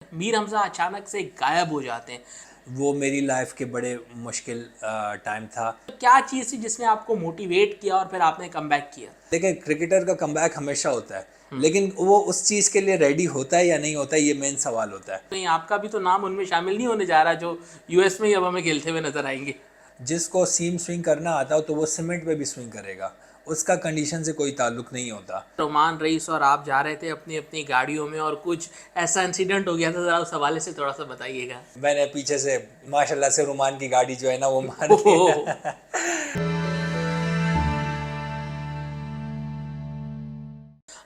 मीर हमज़ा अचानक से गायब हो जाते हैं। वो मेरी लाइफ के बड़े मुश्किल टाइम था। तो क्या चीज़ थी जिसने आपको मोटिवेट किया और फिर आपने कमबैक किया? देखिए, क्रिकेटर का कमबैक हमेशा होता है, लेकिन वो उस चीज़ के लिए रेडी होता है या नहीं होता है, ये मेन सवाल होता है। कहीं आपका भी तो नाम उनमें शामिल नहीं होने जा रहा जो यूएस में ही अब हमें खेलते हुए नजर आएंगे। जिसको सीम स्विंग करना आता हो तो वो सीमेंट पे भी स्विंग करेगा, उसका कंडीशन से कोई ताल्लुक नहीं होता। रोमान रईस और आप जा रहे थे अपनी अपनी गाड़ियों में और कुछ ऐसा इंसिडेंट हो गया था, ज़रा उस हवाले से थोड़ा सा बताइएगा। मैंने पीछे से माशाल्लाह से रुमान की गाड़ी जो है ना वो मार दी।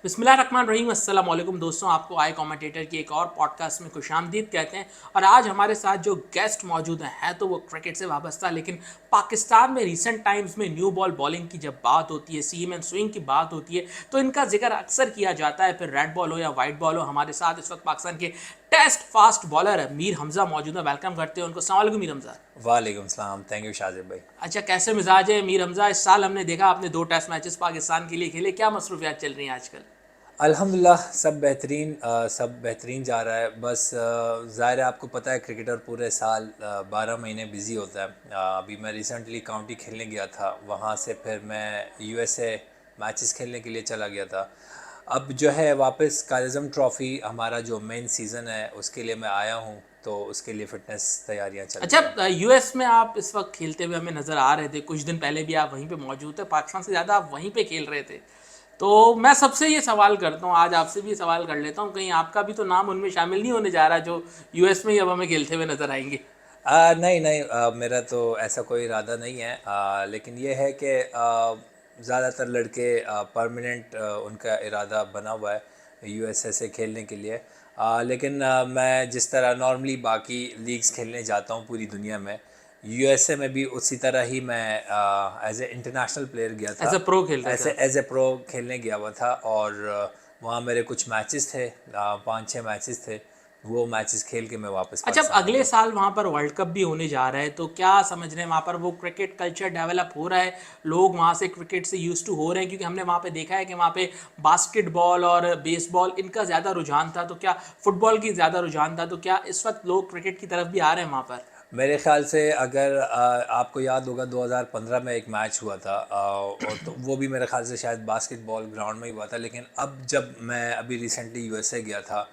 बिस्मिल्लाहिर्रहमानिर्रहीम, अस्सलाम वालेकुम दोस्तों, आपको आई कमेंटेटर की एक और पॉडकास्ट में खुशामदीद कहते हैं। और आज हमारे साथ जो गेस्ट मौजूद हैं तो वो क्रिकेट से वाबस्ता, लेकिन पाकिस्तान में रीसेंट टाइम्स में न्यू बॉल बॉलिंग की जब बात होती है, सीम एंड स्विंग की बात होती है, तो इनका जिक्र अक्सर किया जाता है। फिर रेड बॉल हो या वाइट बॉल हो, हमारे साथ इस वक्त पाकिस्तान के test fast bowler Mir Hamza मौजूद है। वेलकम करते हैं उनको। अस्सलाम वालेकुम मीर हमज़ा। वालेकुम सलाम, थैंक यू शाजिब भाई। अच्छा, कैसे मिजाज है मीर हमज़ा? इस साल हमने देखा आपने 2 टेस्ट मैचेस पाकिस्तान के लिए खेले, क्या मसरूफियात चल रही हैं आजकल? अल्हम्दुलिल्लाह सब बेहतरीन जा रहा है। बस ज़ाहिर है, आपको पता है क्रिकेटर पूरे साल 12 महीने बिज़ी होता है। अभी मैं रिसेंटली काउंटी खेलने गया था, वहाँ से फिर मैं यूएसए मैचेस खेलने के लिए चला गया था। अब जो है वापस कालिज़म ट्रॉफ़ी हमारा जो मेन सीज़न है उसके लिए मैं आया हूँ, तो उसके लिए फ़िटनेस तैयारियाँ चल रही हैं। अच्छा, यूएस में आप इस वक्त खेलते हुए हमें नज़र आ रहे थे, कुछ दिन पहले भी आप वहीं पे मौजूद थे, पाकिस्तान से ज़्यादा आप वहीं पे खेल रहे थे। तो मैं सबसे ये सवाल करता हूँ, आज आपसे भी ये सवाल कर लेता हूँ, कहीं आपका भी तो नाम उनमें शामिल नहीं होने जा रहा जो यूएस में ही अब हमें खेलते हुए नज़र आएंगे? नहीं नहीं, मेरा तो ऐसा कोई इरादा नहीं है। लेकिन ये है कि ज़्यादातर लड़के परमानेंट उनका इरादा बना हुआ है यूएसए से खेलने के लिए। लेकिन मैं जिस तरह नॉर्मली बाकी लीग्स खेलने जाता हूँ पूरी दुनिया में, यूएसए में भी उसी तरह ही मैं एज ए इंटरनेशनल प्लेयर गया था। एज अ प्रो खेल रहे थे ऐसे आप? एज ए प्रो खेलने गया हुआ था, और वहाँ मेरे कुछ मैचेस थे, 5-6 मैचेस थे। वो मैचेस खेल के मैं वापस अच्छा, अब पाकिस्तान आ अगले गया। साल वहाँ पर वर्ल्ड कप भी होने जा रहा है, तो क्या समझ रहे हैं वहाँ पर वो क्रिकेट कल्चर डेवलप हो रहा है? लोग वहाँ से क्रिकेट से यूज टू हो रहे हैं? क्योंकि हमने वहाँ पे देखा है कि वहाँ पे बास्केटबॉल और बेसबॉल इनका ज़्यादा रुझान था, तो क्या फुटबॉल की ज़्यादा रुझान था, तो क्या इस वक्त लोग क्रिकेट की तरफ भी आ रहे हैं वहाँ पर? मेरे ख़्याल से अगर आपको याद होगा 2015 में एक मैच हुआ था, और तो वो भी मेरे ख़्याल से शायद बास्केटबॉल ग्राउंड में ही हुआ था। लेकिन अब जब मैं अभी रिसेंटली यूएसए गया था,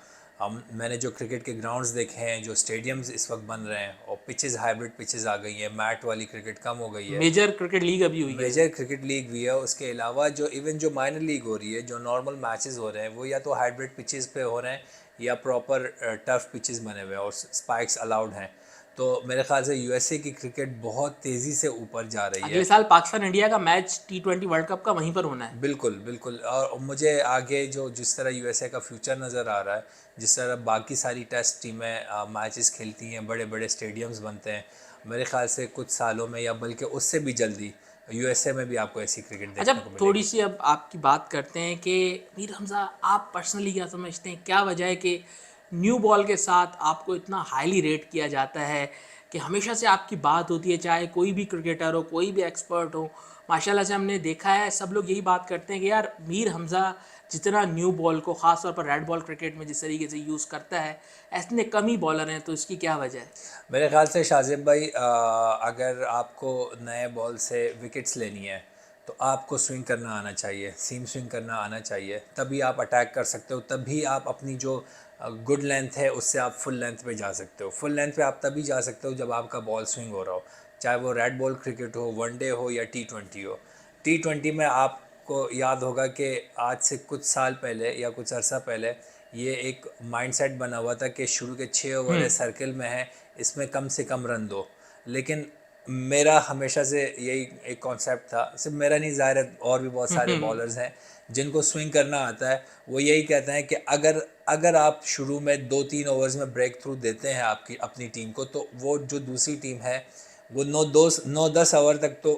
मैंने जो क्रिकेट के ग्राउंड्स देखे हैं, जो स्टेडियम्स इस वक्त बन रहे हैं, और पिचेस हाइब्रिड पिचेस आ गई हैं, मैट वाली क्रिकेट कम हो गई है। मेजर क्रिकेट लीग अभी हुई है। मेजर क्रिकेट लीग भी है, उसके अलावा जो इवन जो माइनर लीग हो रही है, जो नॉर्मल मैचेस हो रहे हैं, वो या तो हाइब्रिड पिचेस पे हो रहे हैं या प्रॉपर टर्फ पिचेस बने हुए हैं और स्पाइक्स अलाउड हैं। तो मेरे ख्याल से यूएसए की क्रिकेट बहुत तेज़ी से ऊपर जा रही अगले है। साल पाकिस्तान इंडिया का मैच T20 वर्ल्ड कप का वहीं पर होना है। बिल्कुल बिल्कुल, और मुझे आगे जो जिस तरह यूएसए का फ्यूचर नज़र आ रहा है, जिस तरह बाकी सारी टेस्ट टीमें मैचेस खेलती हैं, बड़े बड़े स्टेडियम्स बनते हैं, मेरे ख्याल से कुछ सालों में या बल्कि उससे भी जल्दी यूएसए में भी आपको ऐसी क्रिकेट अच्छा, देखने को थोड़ी मिलेगी। सी अब आपकी बात करते हैं कि मीर हमज़ा, आप पर्सनली क्या समझते हैं, क्या वजह है कि न्यू बॉल के साथ आपको इतना हाईली रेट किया जाता है, कि हमेशा से आपकी बात होती है, चाहे कोई भी क्रिकेटर हो, कोई भी एक्सपर्ट हो, माशाल्लाह से हमने देखा है सब लोग यही बात करते हैं कि यार मीर हमज़ा जितना न्यू बॉल को ख़ास तौर पर रेड बॉल क्रिकेट में जिस तरीके से यूज़ करता है, ऐसे कम ही बॉलर हैं, तो इसकी क्या वजह है? मेरे ख्याल से शाजिब भाई, अगर आपको नए बॉल से विकेट्स लेनी है तो आपको स्विंग करना आना चाहिए, सीम स्विंग करना आना चाहिए, तभी आप अटैक कर सकते हो, तभी आप अपनी जो गुड लेंथ है उससे आप फुल लेंथ पे जा सकते हो। फुल लेंथ पे आप तभी जा सकते हो जब आपका बॉल स्विंग हो रहा हो, चाहे वो रेड बॉल क्रिकेट हो, वनडे हो या T20 हो। T20 में आपको याद होगा कि आज से कुछ साल पहले या कुछ अर्सा पहले ये एक माइंडसेट बना हुआ था कि शुरू के 6 ओवर है, सर्किल में है, इसमें कम से कम रन दो। लेकिन मेरा हमेशा से यही एक कॉन्सेप्ट था, सिर्फ मेरा नहीं, ज़ाहिर है और भी बहुत सारे बॉलर्स हैं जिनको स्विंग करना आता है। वो यही कहते हैं कि अगर अगर आप शुरू में 2-3 ओवर्स में ब्रेक थ्रू देते हैं आपकी अपनी टीम को, तो वो जो दूसरी टीम है वो 9-10 ओवर तक तो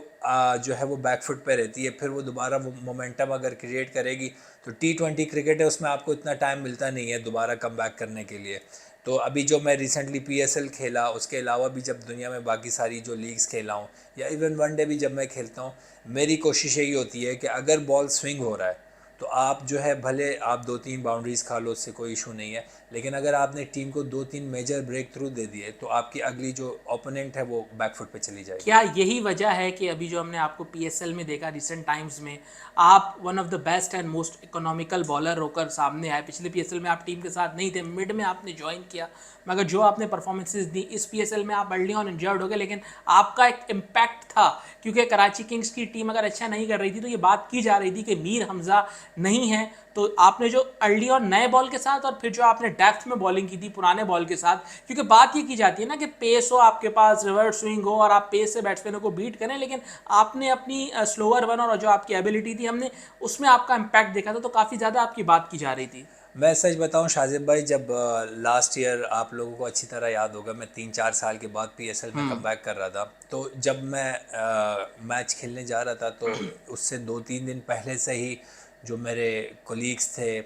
जो है वो बैकफुट पे रहती है। फिर वो दोबारा वो मोमेंटम अगर क्रिएट करेगी, तो T20 क्रिकेट है, उसमें आपको इतना टाइम मिलता नहीं है दोबारा कम बैक करने के लिए। तो अभी जो मैं रिसेंटली PSL खेला, उसके अलावा भी जब दुनिया में बाकी सारी जो लीग्स खेला हूँ, या इवन वनडे भी जब मैं खेलता हूँ, मेरी कोशिश यही होती है कि अगर बॉल स्विंग हो रहा है तो आप जो है भले आप 2-3 बाउंड्रीज़ खा लो, उससे कोई इशू नहीं है, लेकिन अगर आपने टीम को 2-3 मेजर ब्रेक थ्रू दे दिए तो आपकी अगली जो ओपोनेंट है वो बैकफुट पे चली जाएगी। क्या यही वजह है कि अभी जो हमने आपको पीएसएल में देखा रिसेंट टाइम्स में, आप one of the best and most economical bowler होकर सामने आए? पिछले पीएसएल में आप टीम के साथ नहीं थे, मिड में आपने ज्वाइन किया, मगर जो आपने परफॉर्मेंसेज दी इस पीएसएल में आप अर्ली ऑन इंजर्ड हो गए, लेकिन आपका एक इम्पैक्ट था, क्योंकि कराची किंग्स की टीम अगर अच्छा नहीं कर रही थी तो ये बात की जा रही थी कि मीर हमजा नहीं है। तो आपने जो अर्ली ऑन नए बॉल के साथ और फिर जो आपने डेप्थ में बॉलिंग की थी पुराने बॉल के साथ, क्योंकि बात ये की जाती है ना कि पेस हो आपके पास, रिवर्स स्विंग हो और आप पेस से बैट्समैनों को बीट करें, लेकिन आपने अपनी स्लोअर वन और जो आपकी एबिलिटी थी हमने उसमें आपका इम्पैक्ट देखा था, तो काफ़ी ज़्यादा आपकी बात की जा रही थी। मैं सच बताऊं शाजिब भाई, जब लास्ट ईयर आप लोगों को अच्छी तरह याद होगा, मैं 3-4 साल के बाद पीएसएल में कमबैक कर रहा था, तो जब मैं मैच खेलने जा रहा था तो उससे 2-3 दिन पहले से ही जो मेरे कोलीग्स थे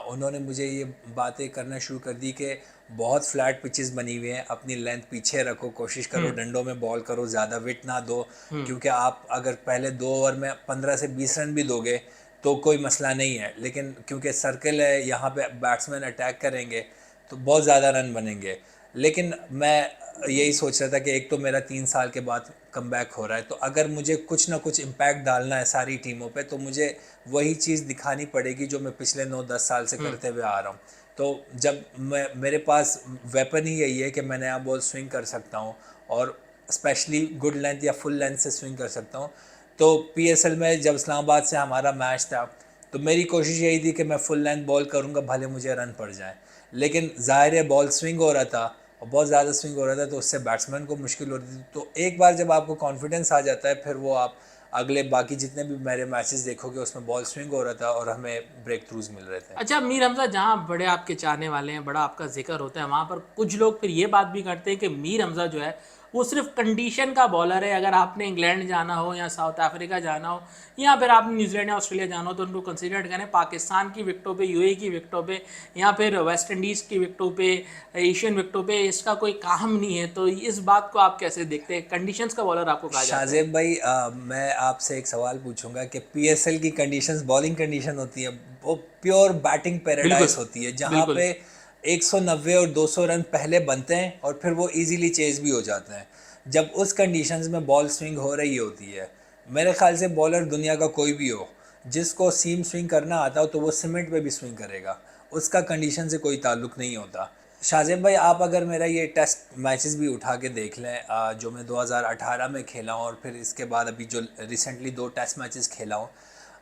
उन्होंने मुझे ये बातें करना शुरू कर दी कि बहुत फ्लैट पिचेस बनी हुई हैं, अपनी लेंथ पीछे रखो, कोशिश करो डंडों में बॉल करो, ज़्यादा विट ना दो, क्योंकि आप अगर पहले 2 ओवर में 15 से 20 रन भी दोगे तो कोई मसला नहीं है, लेकिन क्योंकि सर्कल है यहाँ पे बैट्समैन अटैक करेंगे तो बहुत ज़्यादा रन बनेंगे। लेकिन मैं यही सोच रहा था कि एक तो मेरा 3 साल के बाद कमबैक हो रहा है, तो अगर मुझे कुछ ना कुछ इम्पैक्ट डालना है सारी टीमों पे तो मुझे वही चीज़ दिखानी पड़ेगी जो मैं पिछले 9-10 साल से करते हुए आ रहा हूँ। तो जब मैं मेरे पास वेपन ही यही है कि मैं नया बॉल स्विंग कर सकता हूँ और स्पेशली गुड लेंथ या फुल लेंथ से स्विंग कर सकता हूँ, तो पीएसएल में जब इस्लामाबाद से हमारा मैच था तो मेरी कोशिश यही थी कि मैं फुल लेंथ बॉल करूँगा, भले मुझे रन पड़ जाए, लेकिन ज़ाहिर है बॉल स्विंग हो रहा था और बहुत ज़्यादा स्विंग हो रहा था, तो उससे बैट्समैन को मुश्किल हो रही थी। तो एक बार जब आपको कॉन्फिडेंस आ जाता है फिर वो आप अगले बाकी जितने भी मेरे मैचेस देखोगे उसमें बॉल स्विंग हो रहा था और हमें ब्रेक थ्रूज मिल रहे थे। अच्छा मीर हमजा, जहाँ बड़े आपके चाहने वाले हैं, बड़ा आपका जिक्र होता है, वहाँ पर कुछ लोग फिर ये बात भी करते हैं कि मीर हमजा जो है वो सिर्फ कंडीशन का बॉलर है। अगर आपने इंग्लैंड जाना हो या साउथ अफ्रीका जाना हो या फिर आपने न्यूजीलैंड या ऑस्ट्रेलिया जाना हो तो उनको कंसिडर करें पाकिस्तान की विकटों पे, यूएई की विकटों पे या फिर वेस्ट इंडीज़ की विकटों पे, एशियन विकटों पे इसका कोई काम नहीं है। तो इस बात को आप कैसे देखते हैं? कंडीशंस का बॉलर आपको कहा जाता है। शाज़ेब भाई, मैं आपसे एक सवाल पूछूंगा कि पीएसएल की कंडीशंस, बॉलिंग कंडीशन होती है वो प्योर बैटिंग बिल्कुल, पैराडाइस होती है, जहाँ बिल्कुल। पे 190 और 200 रन पहले बनते हैं और फिर वो इजीली चेज भी हो जाते हैं। जब उस कंडीशंस में बॉल स्विंग हो रही होती है, मेरे ख्याल से बॉलर दुनिया का कोई भी हो, जिसको सीम स्विंग करना आता हो तो वो सीमेंट पे भी स्विंग करेगा, उसका कंडीशन से कोई ताल्लुक नहीं होता। शाजिब भाई, आप अगर मेरा ये टेस्ट मैचेस भी उठा के देख लें, जो मैं 2018 में खेला हूँ और फिर इसके बाद अभी जो रिसेंटली 2 टेस्ट मैचेस खेला हूँ,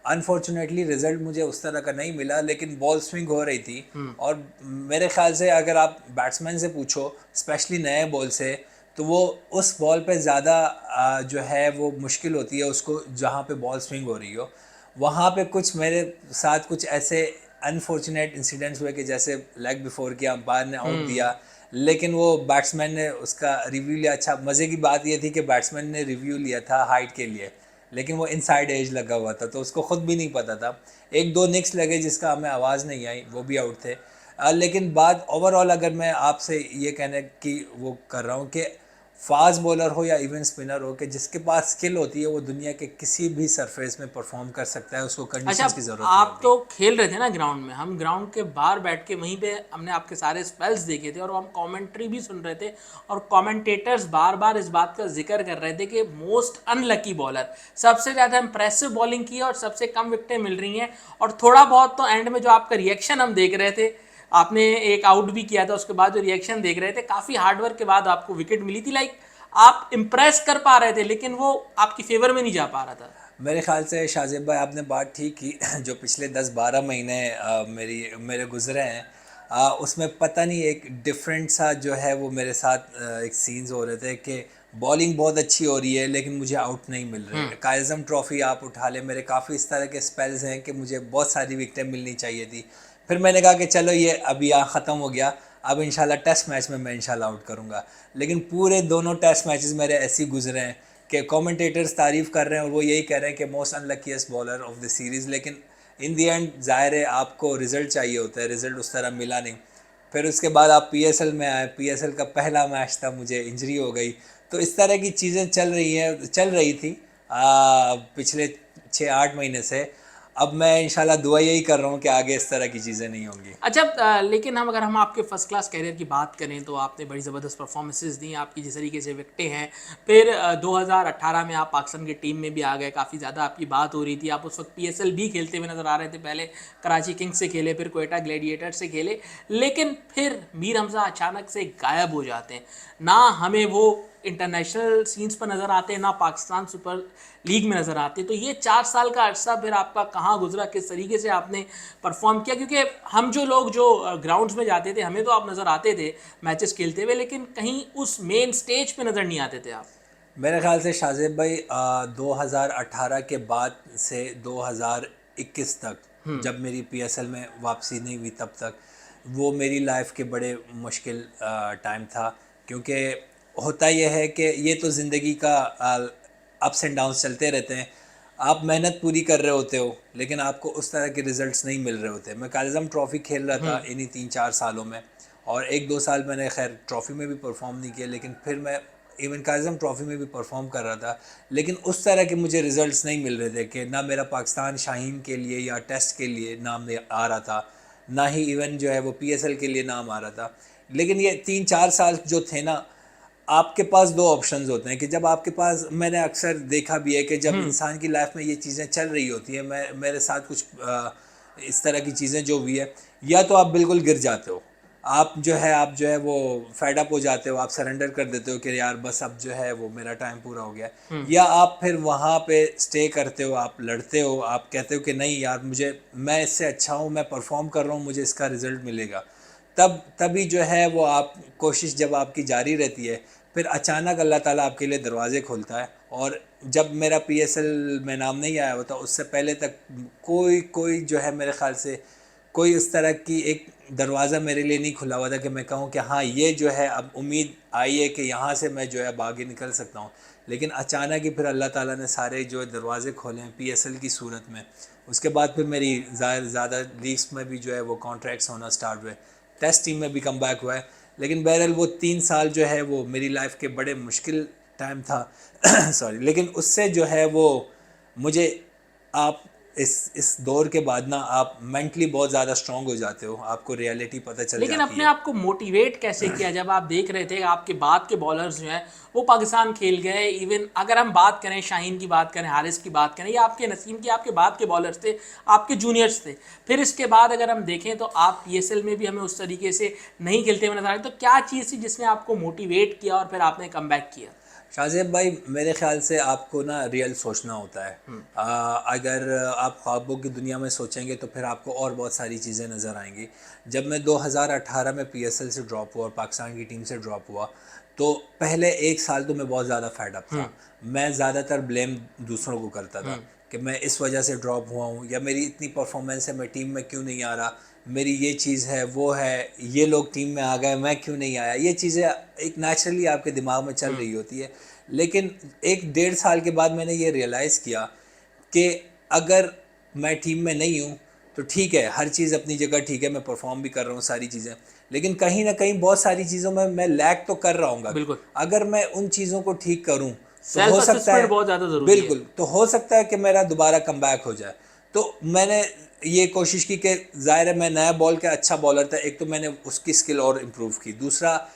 अनफॉर्चुनेटली रिजल्ट मुझे उस तरह का नहीं मिला, लेकिन बॉल स्विंग हो रही थी। और मेरे ख्याल से अगर आप बैट्समैन से पूछो, स्पेशली नए बॉल से, तो वो उस बॉल पे ज़्यादा जो है वो मुश्किल होती है उसको, जहाँ पे बॉल स्विंग हो रही हो। वहाँ पे कुछ मेरे साथ कुछ ऐसे अनफॉर्चुनेट इंसिडेंट्स हुए कि जैसे लेग बिफोर किया, अंपायर ने आउट दिया, लेकिन वो बैट्समैन ने उसका रिव्यू लिया। अच्छा, मज़े की बात ये थी कि बैट्समैन ने रिव्यू लिया था हाइट के लिए, लेकिन वो इनसाइड एज लगा हुआ था तो उसको ख़ुद भी नहीं पता था। 1-2 निक्स लगे जिसका हमें आवाज़ नहीं आई, वो भी आउट थे। लेकिन बात ओवरऑल अगर मैं आपसे ये कहने की वो कर रहा हूँ कि फास्ट बॉलर हो या इवन स्पिनर हो, कि जिसके पास स्किल होती है वो दुनिया के किसी भी सरफेस में परफॉर्म कर सकता है, उसको अच्छा, कंडीशंस की ज़रूरत नहीं आप होती। तो खेल रहे थे ना ग्राउंड में, हम ग्राउंड के बाहर बैठ के वहीं पे हमने आपके सारे स्पेल्स देखे थे और हम कमेंट्री भी सुन रहे थे, और कमेंटेटर्स बार बार इस बात का जिक्र कर रहे थे कि मोस्ट अनलकी बॉलर, सबसे ज़्यादा इंप्रेसिव बॉलिंग की है और सबसे कम विकेटें मिल रही हैं। और थोड़ा बहुत तो एंड में जो आपका रिएक्शन हम देख रहे थे, आपने एक आउट भी किया था, उसके बाद जो रिएक्शन देख रहे थे, काफ़ी हार्डवर्क के बाद आपको विकेट मिली थी। लाइक आप इम्प्रेस कर पा रहे थे लेकिन वो आपकी फेवर में नहीं जा पा रहा था। मेरे ख्याल से शाजिब भाई आपने बात ठीक की। जो पिछले 10-12 महीने मेरे गुजरे हैं, उसमें पता नहीं एक डिफरेंट सा जो है वो मेरे साथ एक सीन्स हो रहे थे कि बॉलिंग बहुत अच्छी हो रही है लेकिन मुझे आउट नहीं मिल रहे। कायज़म ट्रॉफ़ी आप उठा ले, मेरे काफ़ी इस तरह के स्पेल्स हैं कि मुझे बहुत सारी विकेटें मिलनी चाहिए थी। फिर मैंने कहा कि चलो ये अभी यहाँ ख़त्म हो गया, अब इंशाल्लाह टेस्ट मैच में मैं इंशाल्लाह आउट करूँगा। लेकिन पूरे दोनों टेस्ट मैचेस मेरे ऐसे ही गुजरे हैं कि कमेंटेटर्स तारीफ़ कर रहे हैं और वो यही कह रहे हैं कि most unluckiest bowler of the series, लेकिन इन दी एंड ज़ाहिर है आपको रिज़ल्ट चाहिए होता है, रिज़ल्ट उस तरह मिला नहीं। फिर उसके बाद आप पीएसएल में आए, पीएसएल का पहला मैच था, मुझे इंजरी हो गई। तो इस तरह की चीज़ें चल रही थी पिछले 6-8 महीने से। अब मैं इंशाल्लाह दुआ यही कर रहा हूँ कि आगे इस तरह की चीज़ें नहीं होंगी। अच्छा लेकिन अगर हम आपके फर्स्ट क्लास करियर की बात करें तो आपने बड़ी ज़बरदस्त परफॉर्मेंसेस दी आपकी जिस तरीके से विकटें हैं। फिर 2018 में आप पाकिस्तान की टीम में भी आ गए, काफ़ी ज़्यादा आपकी बात हो रही थी, आप उस वक्त PSL भी खेलते हुए नज़र आ रहे थे। पहले कराची किंग्स से खेले, फिर कोयटा ग्लैडिएटर से खेले, लेकिन फिर मीर हमज़ा अचानक से गायब हो जाते हैं। ना हमें वो इंटरनेशनल सीन्स पर नज़र आते हैं, ना पाकिस्तान सुपर लीग में नज़र आते। तो ये 4 साल का अरसा फिर आपका कहाँ गुजरा, किस तरीके से आपने परफॉर्म किया? क्योंकि हम जो लोग जो ग्राउंड्स में जाते थे, हमें तो आप नज़र आते थे मैचेस खेलते हुए, लेकिन कहीं उस मेन स्टेज पे नज़र नहीं आते थे आप। मेरे ख्याल से शाज़ेब भाई 2018 के बाद से 2021 तक जब मेरी PSL में वापसी नहीं हुई तब तक वो मेरी लाइफ के बड़े मुश्किल टाइम था, क्योंकि होता यह है कि ये तो ज़िंदगी का अप्स एंड डाउन्स चलते रहते हैं। आप मेहनत पूरी कर रहे होते हो लेकिन आपको उस तरह के रिजल्ट्स नहीं मिल रहे होते। मैं कालिज़म ट्रॉफ़ी खेल रहा था इन्हीं 3-4 सालों में, और 1-2 साल मैंने खैर ट्रॉफ़ी में भी परफॉर्म नहीं किया, लेकिन फिर मैं इवन काज़म ट्रॉफ़ी में भी परफॉर्म कर रहा था, लेकिन उस तरह के मुझे रिज़ल्ट्स नहीं मिल रहे थे कि ना मेरा पाकिस्तान शाहीन के लिए या टेस्ट के लिए नाम आ रहा था, ना ही इवन जो है वो PSL के लिए नाम आ रहा था। लेकिन ये 3-4 साल जो थे ना, आपके पास दो ऑप्शंस होते हैं कि जब आपके पास, मैंने अक्सर देखा भी है कि जब इंसान की लाइफ में ये चीज़ें चल रही होती हैं, मेरे साथ कुछ इस तरह की चीज़ें जो हुई है, या तो आप बिल्कुल गिर जाते हो, आप जो है वो फेड अप हो जाते हो, आप सरेंडर कर देते हो कि यार बस अब जो है वो मेरा टाइम पूरा हो गया, या आप फिर वहाँ पे स्टे करते हो, आप लड़ते हो, आप कहते हो कि नहीं यार मैं इससे अच्छा हूँ, मैं परफॉर्म कर रहा हूँ, मुझे इसका रिज़ल्ट मिलेगा। तभी जो है वो आप कोशिश जब आपकी जारी रहती है, फिर अचानक अल्लाह ताला आपके लिए दरवाज़े खोलता है। और जब मेरा PSL में नाम नहीं आया होता, उससे पहले तक कोई कोई जो है मेरे ख़्याल से कोई इस तरह की एक दरवाज़ा मेरे लिए नहीं खुला हुआ था कि मैं कहूँ कि हाँ ये जो है अब उम्मीद आई है कि यहाँ से मैं जो है अब आगे निकल सकता हूँ। लेकिन अचानक ही फिर अल्लाह ताला ने सारे जो दरवाज़े खोले हैं PSL की सूरत में। उसके बाद फिर मेरी ज़्यादा लीग्स में भी जो है वो कॉन्ट्रैक्ट्स होना स्टार्ट हुए, टेस्ट टीम में भी कम बैक हुआ है। लेकिन बहरहाल वो 3 साल जो है वो मेरी लाइफ के बड़े मुश्किल टाइम था सॉरी, लेकिन उससे जो है वो मुझे, आप इस दौर के बाद ना आप मेंटली बहुत ज़्यादा स्ट्रांग हो जाते हो, आपको रियलिटी पता चल लेकिन जाती अपने है। आप को मोटिवेट कैसे किया जब आप देख रहे थे आपके बाद के बॉलर्स जो हैं वो पाकिस्तान खेल गए? इवन अगर हम बात करें शाहीन की, बात करें हारिस की, बात करें या आपके नसीम की, आपके बाद के बॉलर्स थे, आपके जूनियर्स थे। फिर इसके बाद अगर हम देखें तो आप PSL में भी हमें उस तरीके से नहीं खेलते हुए नजर आए। तो क्या चीज़ थी जिसने आपको मोटिवेट किया और फिर आपने कम बैक किया? शाहज़ेब भाई, मेरे ख़्याल से आपको ना रियल सोचना होता है। अगर आप ख्वाबों की दुनिया में सोचेंगे तो फिर आपको और बहुत सारी चीज़ें नज़र आएंगी। जब मैं 2018 में PSL से ड्रॉप हुआ और पाकिस्तान की टीम से ड्रॉप हुआ, तो पहले 1 साल तो मैं बहुत ज़्यादा फेड अप था। मैं ज़्यादातर ब्लेम दूसरों को करता था कि मैं इस वजह से ड्रॉप हुआ हूँ, या मेरी इतनी परफॉर्मेंस है, मैं टीम में क्यों नहीं आ रहा, मेरी ये चीज़ है, वो है, ये लोग टीम में आ गए, मैं क्यों नहीं आया। ये चीज़ें एक नेचुरली आपके दिमाग में चल रही होती है। लेकिन 1-1.5 साल के बाद मैंने ये रियलाइज़ किया कि अगर मैं टीम में नहीं हूँ तो ठीक है, हर चीज़ अपनी जगह ठीक है, मैं परफॉर्म भी कर रहा हूँ सारी चीज़ें, लेकिन कहीं ना कहीं बहुत सारी चीज़ों में मैं लैग तो कर रहा हूँ। बिल्कुल। अगर मैं उन चीज़ों को ठीक करूँ तो सेल्फ हो सकता असेसमेंट है, बहुत ज़्यादा ज़रूरी है। बिल्कुल, तो हो सकता है कि मेरा दोबारा कम बैक हो जाए। तो मैंने ये कोशिश की कि ज़ाहिर है मैं नया बॉल का अच्छा बॉलर था, एक तो मैंने उसकी स्किल और इम्प्रूव की, दूसरा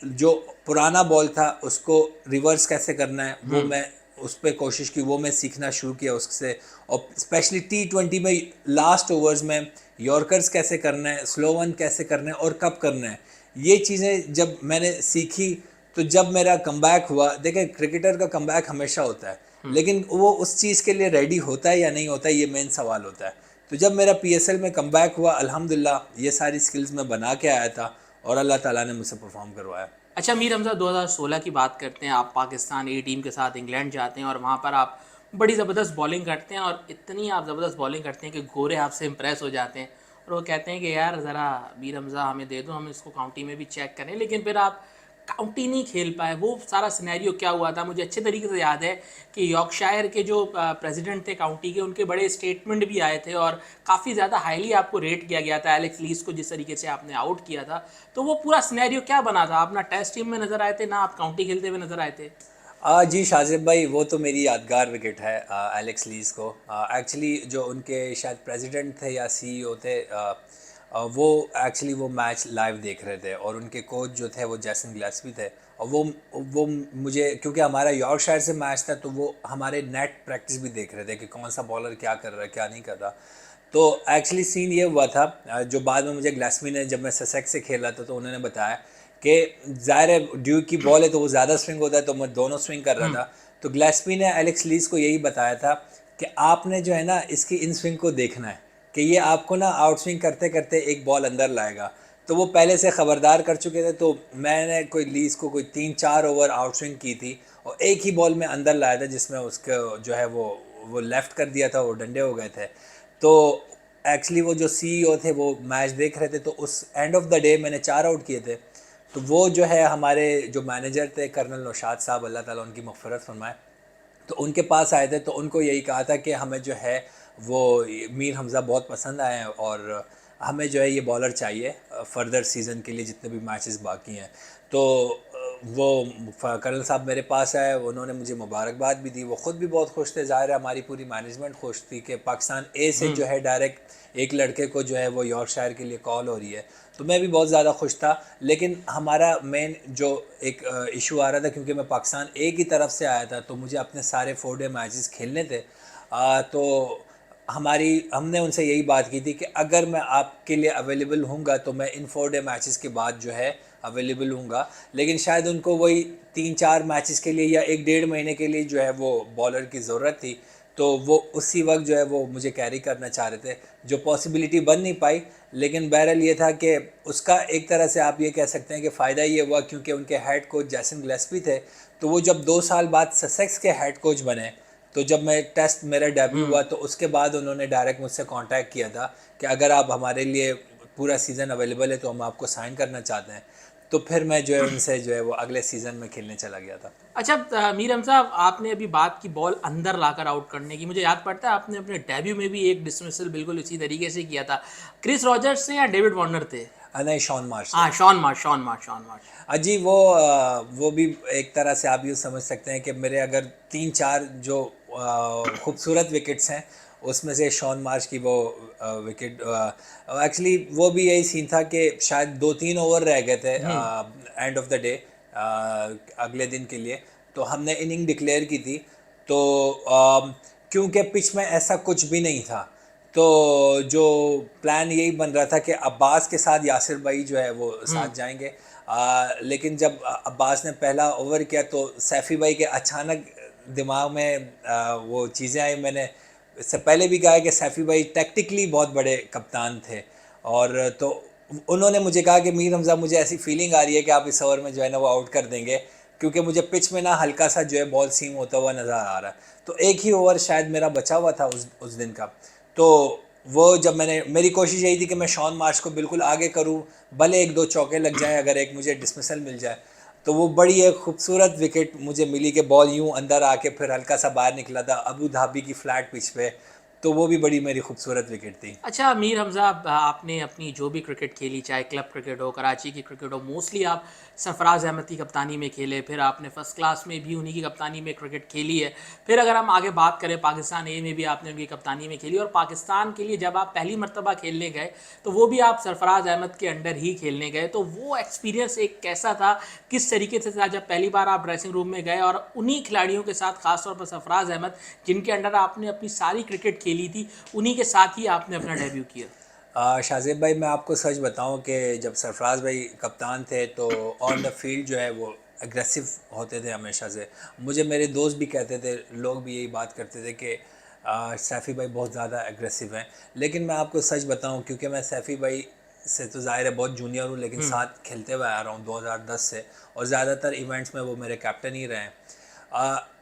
जो पुराना बॉल था उसको रिवर्स कैसे करना है वो मैं उस पर कोशिश की, वो मैं सीखना शुरू किया उससे। और स्पेशली T20 में लास्ट ओवर्स में यॉर्कर्स कैसे करना है, स्लो वन कैसे करना है और कब करना है, ये चीज़ें जब मैंने सीखी तो जब मेरा कमबैक हुआ, देखें क्रिकेटर का कमबैक हमेशा होता है, लेकिन वो उस चीज़ के लिए रेडी होता है या नहीं होता है, ये मेन सवाल होता है। तो जब मेरा PSL में कमबैक हुआ, अल्हम्दुलिल्लाह ये सारी स्किल्स मैं बना के आया था और अल्लाह ताला ने मुझसे परफॉर्म करवाया। अच्छा मीर हमज़ा, 2016 की बात करते हैं, आप पाकिस्तान ए टीम के साथ इंग्लैंड जाते हैं और वहाँ पर आप बड़ी ज़बरदस्त बॉलिंग करते हैं, और इतनी आप ज़बरदस्त बॉलिंग करते हैं कि गोरे आपसे इम्प्रेस हो जाते हैं और वो कहते हैं कि यार ज़रा मीर हमज़ा हमें दे दो, हम इसको काउंटी में भी चेक करें। लेकिन फिर आप काउंटी नहीं खेल पाए। वो सारा सिनेरियो क्या हुआ था मुझे अच्छे तरीके से याद है कि यॉर्कशायर के जो प्रेसिडेंट थे काउंटी के, उनके बड़े स्टेटमेंट भी आए थे और काफ़ी ज़्यादा हाईली आपको रेट किया गया था एलेक्स लीस को, जिस तरीके से आपने आउट किया था। तो वो पूरा सिनेरियो क्या बना था? आप ना टेस्ट टीम में नज़र आए थे, ना आप काउंटी खेलते हुए नज़र आए थे। जी शाजिब भाई, वो तो मेरी यादगार विकेट है एलेक्स लीज को। एक्चुअली जो उनके शायद प्रेसिडेंट थे या सीईओ थे, वो एक्चुअली वो मैच लाइव देख रहे थे और उनके कोच जो थे वो जैसन ग्लेस्पी थे। और वो मुझे, क्योंकि हमारा यॉर्कशायर से मैच था, तो वो हमारे नेट प्रैक्टिस भी देख रहे थे कि कौन सा बॉलर क्या कर रहा है क्या नहीं कर रहा। तो एक्चुअली सीन ये हुआ था, जो बाद में मुझे ग्लेस्पी ने, जब मैं ससेक्स से खेल रहा था तो उन्होंने बताया कि ज़ाहिर है ड्यूक की बॉल है तो वो ज़्यादा स्विंग होता है, तो मैं दोनों स्विंग कर रहा था। तो ग्लेस्पी ने एलेक्स लीज को यही बताया था कि आपने जो है ना इसकी इन स्विंग को देखना है कि ये आपको ना आउट स्विंग करते करते एक बॉल अंदर लाएगा। तो वो पहले से ख़बरदार कर चुके थे, तो मैंने कोई लीज को कोई 3-4 ओवर आउट स्विंग की थी और एक ही बॉल में अंदर लाया था, जिसमें उसको जो है वो लेफ़्ट कर दिया था, वो डंडे हो गए थे। तो एक्चुअली वो जो सीईओ थे वो मैच देख रहे थे, तो उस एंड ऑफ द डे मैंने 4 आउट किए थे। तो वो जो है हमारे जो मैनेजर थे कर्नल नौशाद साहब, अल्लाह ताला उनकी मग़फ़िरत फरमाए, तो उनके पास आए थे। तो उनको यही कहा था कि हमें जो है वो मीर हमज़ा बहुत पसंद आए हैं और हमें जो है ये बॉलर चाहिए फ़र्दर सीज़न के लिए जितने भी मैचेस बाकी हैं। तो वो कर्नल साहब मेरे पास आए, उन्होंने मुझे मुबारकबाद भी दी, वो ख़ुद भी बहुत खुश थे। ज़ाहिर है हमारी पूरी मैनेजमेंट खुश थी कि पाकिस्तान ए से जो है डायरेक्ट एक लड़के को जो है वो यॉर्कशायर के लिए कॉल हो रही है। तो मैं भी बहुत ज़्यादा खुश था। लेकिन हमारा मेन जो एक इशू आ रहा था, क्योंकि मैं पाकिस्तान ए की तरफ से आया था, तो मुझे अपने सारे 4 डे मैचेस खेलने थे। तो हमने उनसे यही बात की थी कि अगर मैं आपके लिए अवेलेबल हूँगा तो मैं इन 4 डे मैचेस के बाद जो है अवेलेबल हूँगा। लेकिन शायद उनको वही 3-4 मैचेस के लिए या 1-1.5 महीने के लिए जो है वो बॉलर की ज़रूरत थी। तो वो उसी वक्त जो है वो मुझे कैरी करना चाह रहे थे, जो पॉसिबिलिटी बन नहीं पाई। लेकिन बहरहाल ये था कि उसका एक तरह से आप ये कह सकते हैं कि फ़ायदा ये हुआ, क्योंकि उनके हेड कोच जैसन ग्लेस्पी थे। तो वो जब 2 साल बाद ससेक्स के हेड कोच बने, तो जब मैं टेस्ट मेरा डेब्यू हुआ, तो उसके बाद उन्होंने डायरेक्ट मुझसे कांटेक्ट किया था कि अगर आप हमारे लिए पूरा सीज़न अवेलेबल है तो हम आपको साइन करना चाहते हैं। तो फिर मैं जो है उनसे जो है वो अगले सीज़न में खेलने चला गया था। अच्छा, मीर हमज़ा, आपने अभी बात की बॉल अंदर लाकर आउट करने की, मुझे याद पड़ता है आपने अपने डेब्यू में भी एक डिसमिसल बिल्कुल इसी तरीके से किया था। क्रिस रॉजर्स से या डेविड वार्नर थे? नहीं, शॉन मार्श से। हाँ, शॉन मार्श। जी, वो भी एक तरह से आप यूँ समझ सकते हैं कि मेरे अगर 3-4 जो खूबसूरत विकेट्स हैं, उसमें से शॉन मार्श की वो विकेट, एक्चुअली वो भी यही सीन था कि शायद 2-3 ओवर रह गए थे एंड ऑफ द डे, अगले दिन के लिए। तो हमने इनिंग डिक्लेयर की थी। तो क्योंकि पिच में ऐसा कुछ भी नहीं था, तो जो प्लान यही बन रहा था कि अब्बास के साथ यासिर भाई जो है वो साथ जाएंगे। लेकिन जब अब्बास ने पहला ओवर किया तो सैफ़ी भाई के अचानक दिमाग में वो चीज़ें आई। मैंने इससे पहले भी कहा कि सैफ़ी भाई टैक्टिकली बहुत बड़े कप्तान थे, और तो उन्होंने मुझे कहा कि मीर हमज़ा, मुझे ऐसी फीलिंग आ रही है कि आप इस ओवर में जो है ना वो आउट कर देंगे, क्योंकि मुझे पिच में ना हल्का सा जो है बॉल सीम होता हुआ नज़र आ रहा है। तो एक ही ओवर शायद मेरा बचा हुआ था उस दिन का। तो वो जब मेरी कोशिश यही थी कि मैं शॉन मार्श को बिल्कुल आगे करूं, भले 1-2 चौके लग जाएं, अगर एक मुझे डिसमिसल मिल जाए। तो वो बड़ी एक खूबसूरत विकेट मुझे मिली कि बॉल यूं अंदर आके फिर हल्का सा बाहर निकला था अबू धाबी की फ्लैट पिच पे। तो वो भी बड़ी मेरी खूबसूरत विकेट थी। अच्छा मीर हमज़ा, आपने अपनी जो भी क्रिकेट खेली, चाहे क्लब क्रिकेट हो, कराची की क्रिकेट हो, मोस्टली आप सरफराज अहमद की कप्तानी में खेले, फिर आपने फ़र्स्ट क्लास में भी उन्हीं की कप्तानी में क्रिकेट खेली है। फिर अगर हम आगे बात करें, पाकिस्तान ए में भी आपने उनकी कप्तानी में खेली, और पाकिस्तान के लिए जब आप पहली मर्तबा खेलने गए तो वो भी आप सरफराज अहमद के अंडर ही खेलने गए। तो वो एक्सपीरियंस एक कैसा था, किस तरीके से था जब पहली बार आप ड्रेसिंग रूम में गए और उन्हीं खिलाड़ियों के साथ, खासतौर पर सरफराज अहमद जिनके अंडर आपने अपनी सारी क्रिकेट खेली थी, उन्हीं के साथ ही आपने अपना डेब्यू किया? शाज़िब भाई, मैं आपको सच बताऊं कि जब सरफराज भाई कप्तान थे तो ऑन द फील्ड जो है वो एग्रेसिव होते थे हमेशा से। मुझे मेरे दोस्त भी कहते थे, लोग भी यही बात करते थे कि सैफ़ी भाई बहुत ज़्यादा एग्रेसिव हैं। लेकिन मैं आपको सच बताऊं, क्योंकि मैं सैफ़ी भाई से तो ज़ाहिर है बहुत जूनियर हूँ, लेकिन साथ खेलते हुए आ रहा हूँ 2010 से, और ज़्यादातर इवेंट्स में वो मेरे कैप्टन ही रहे हैं।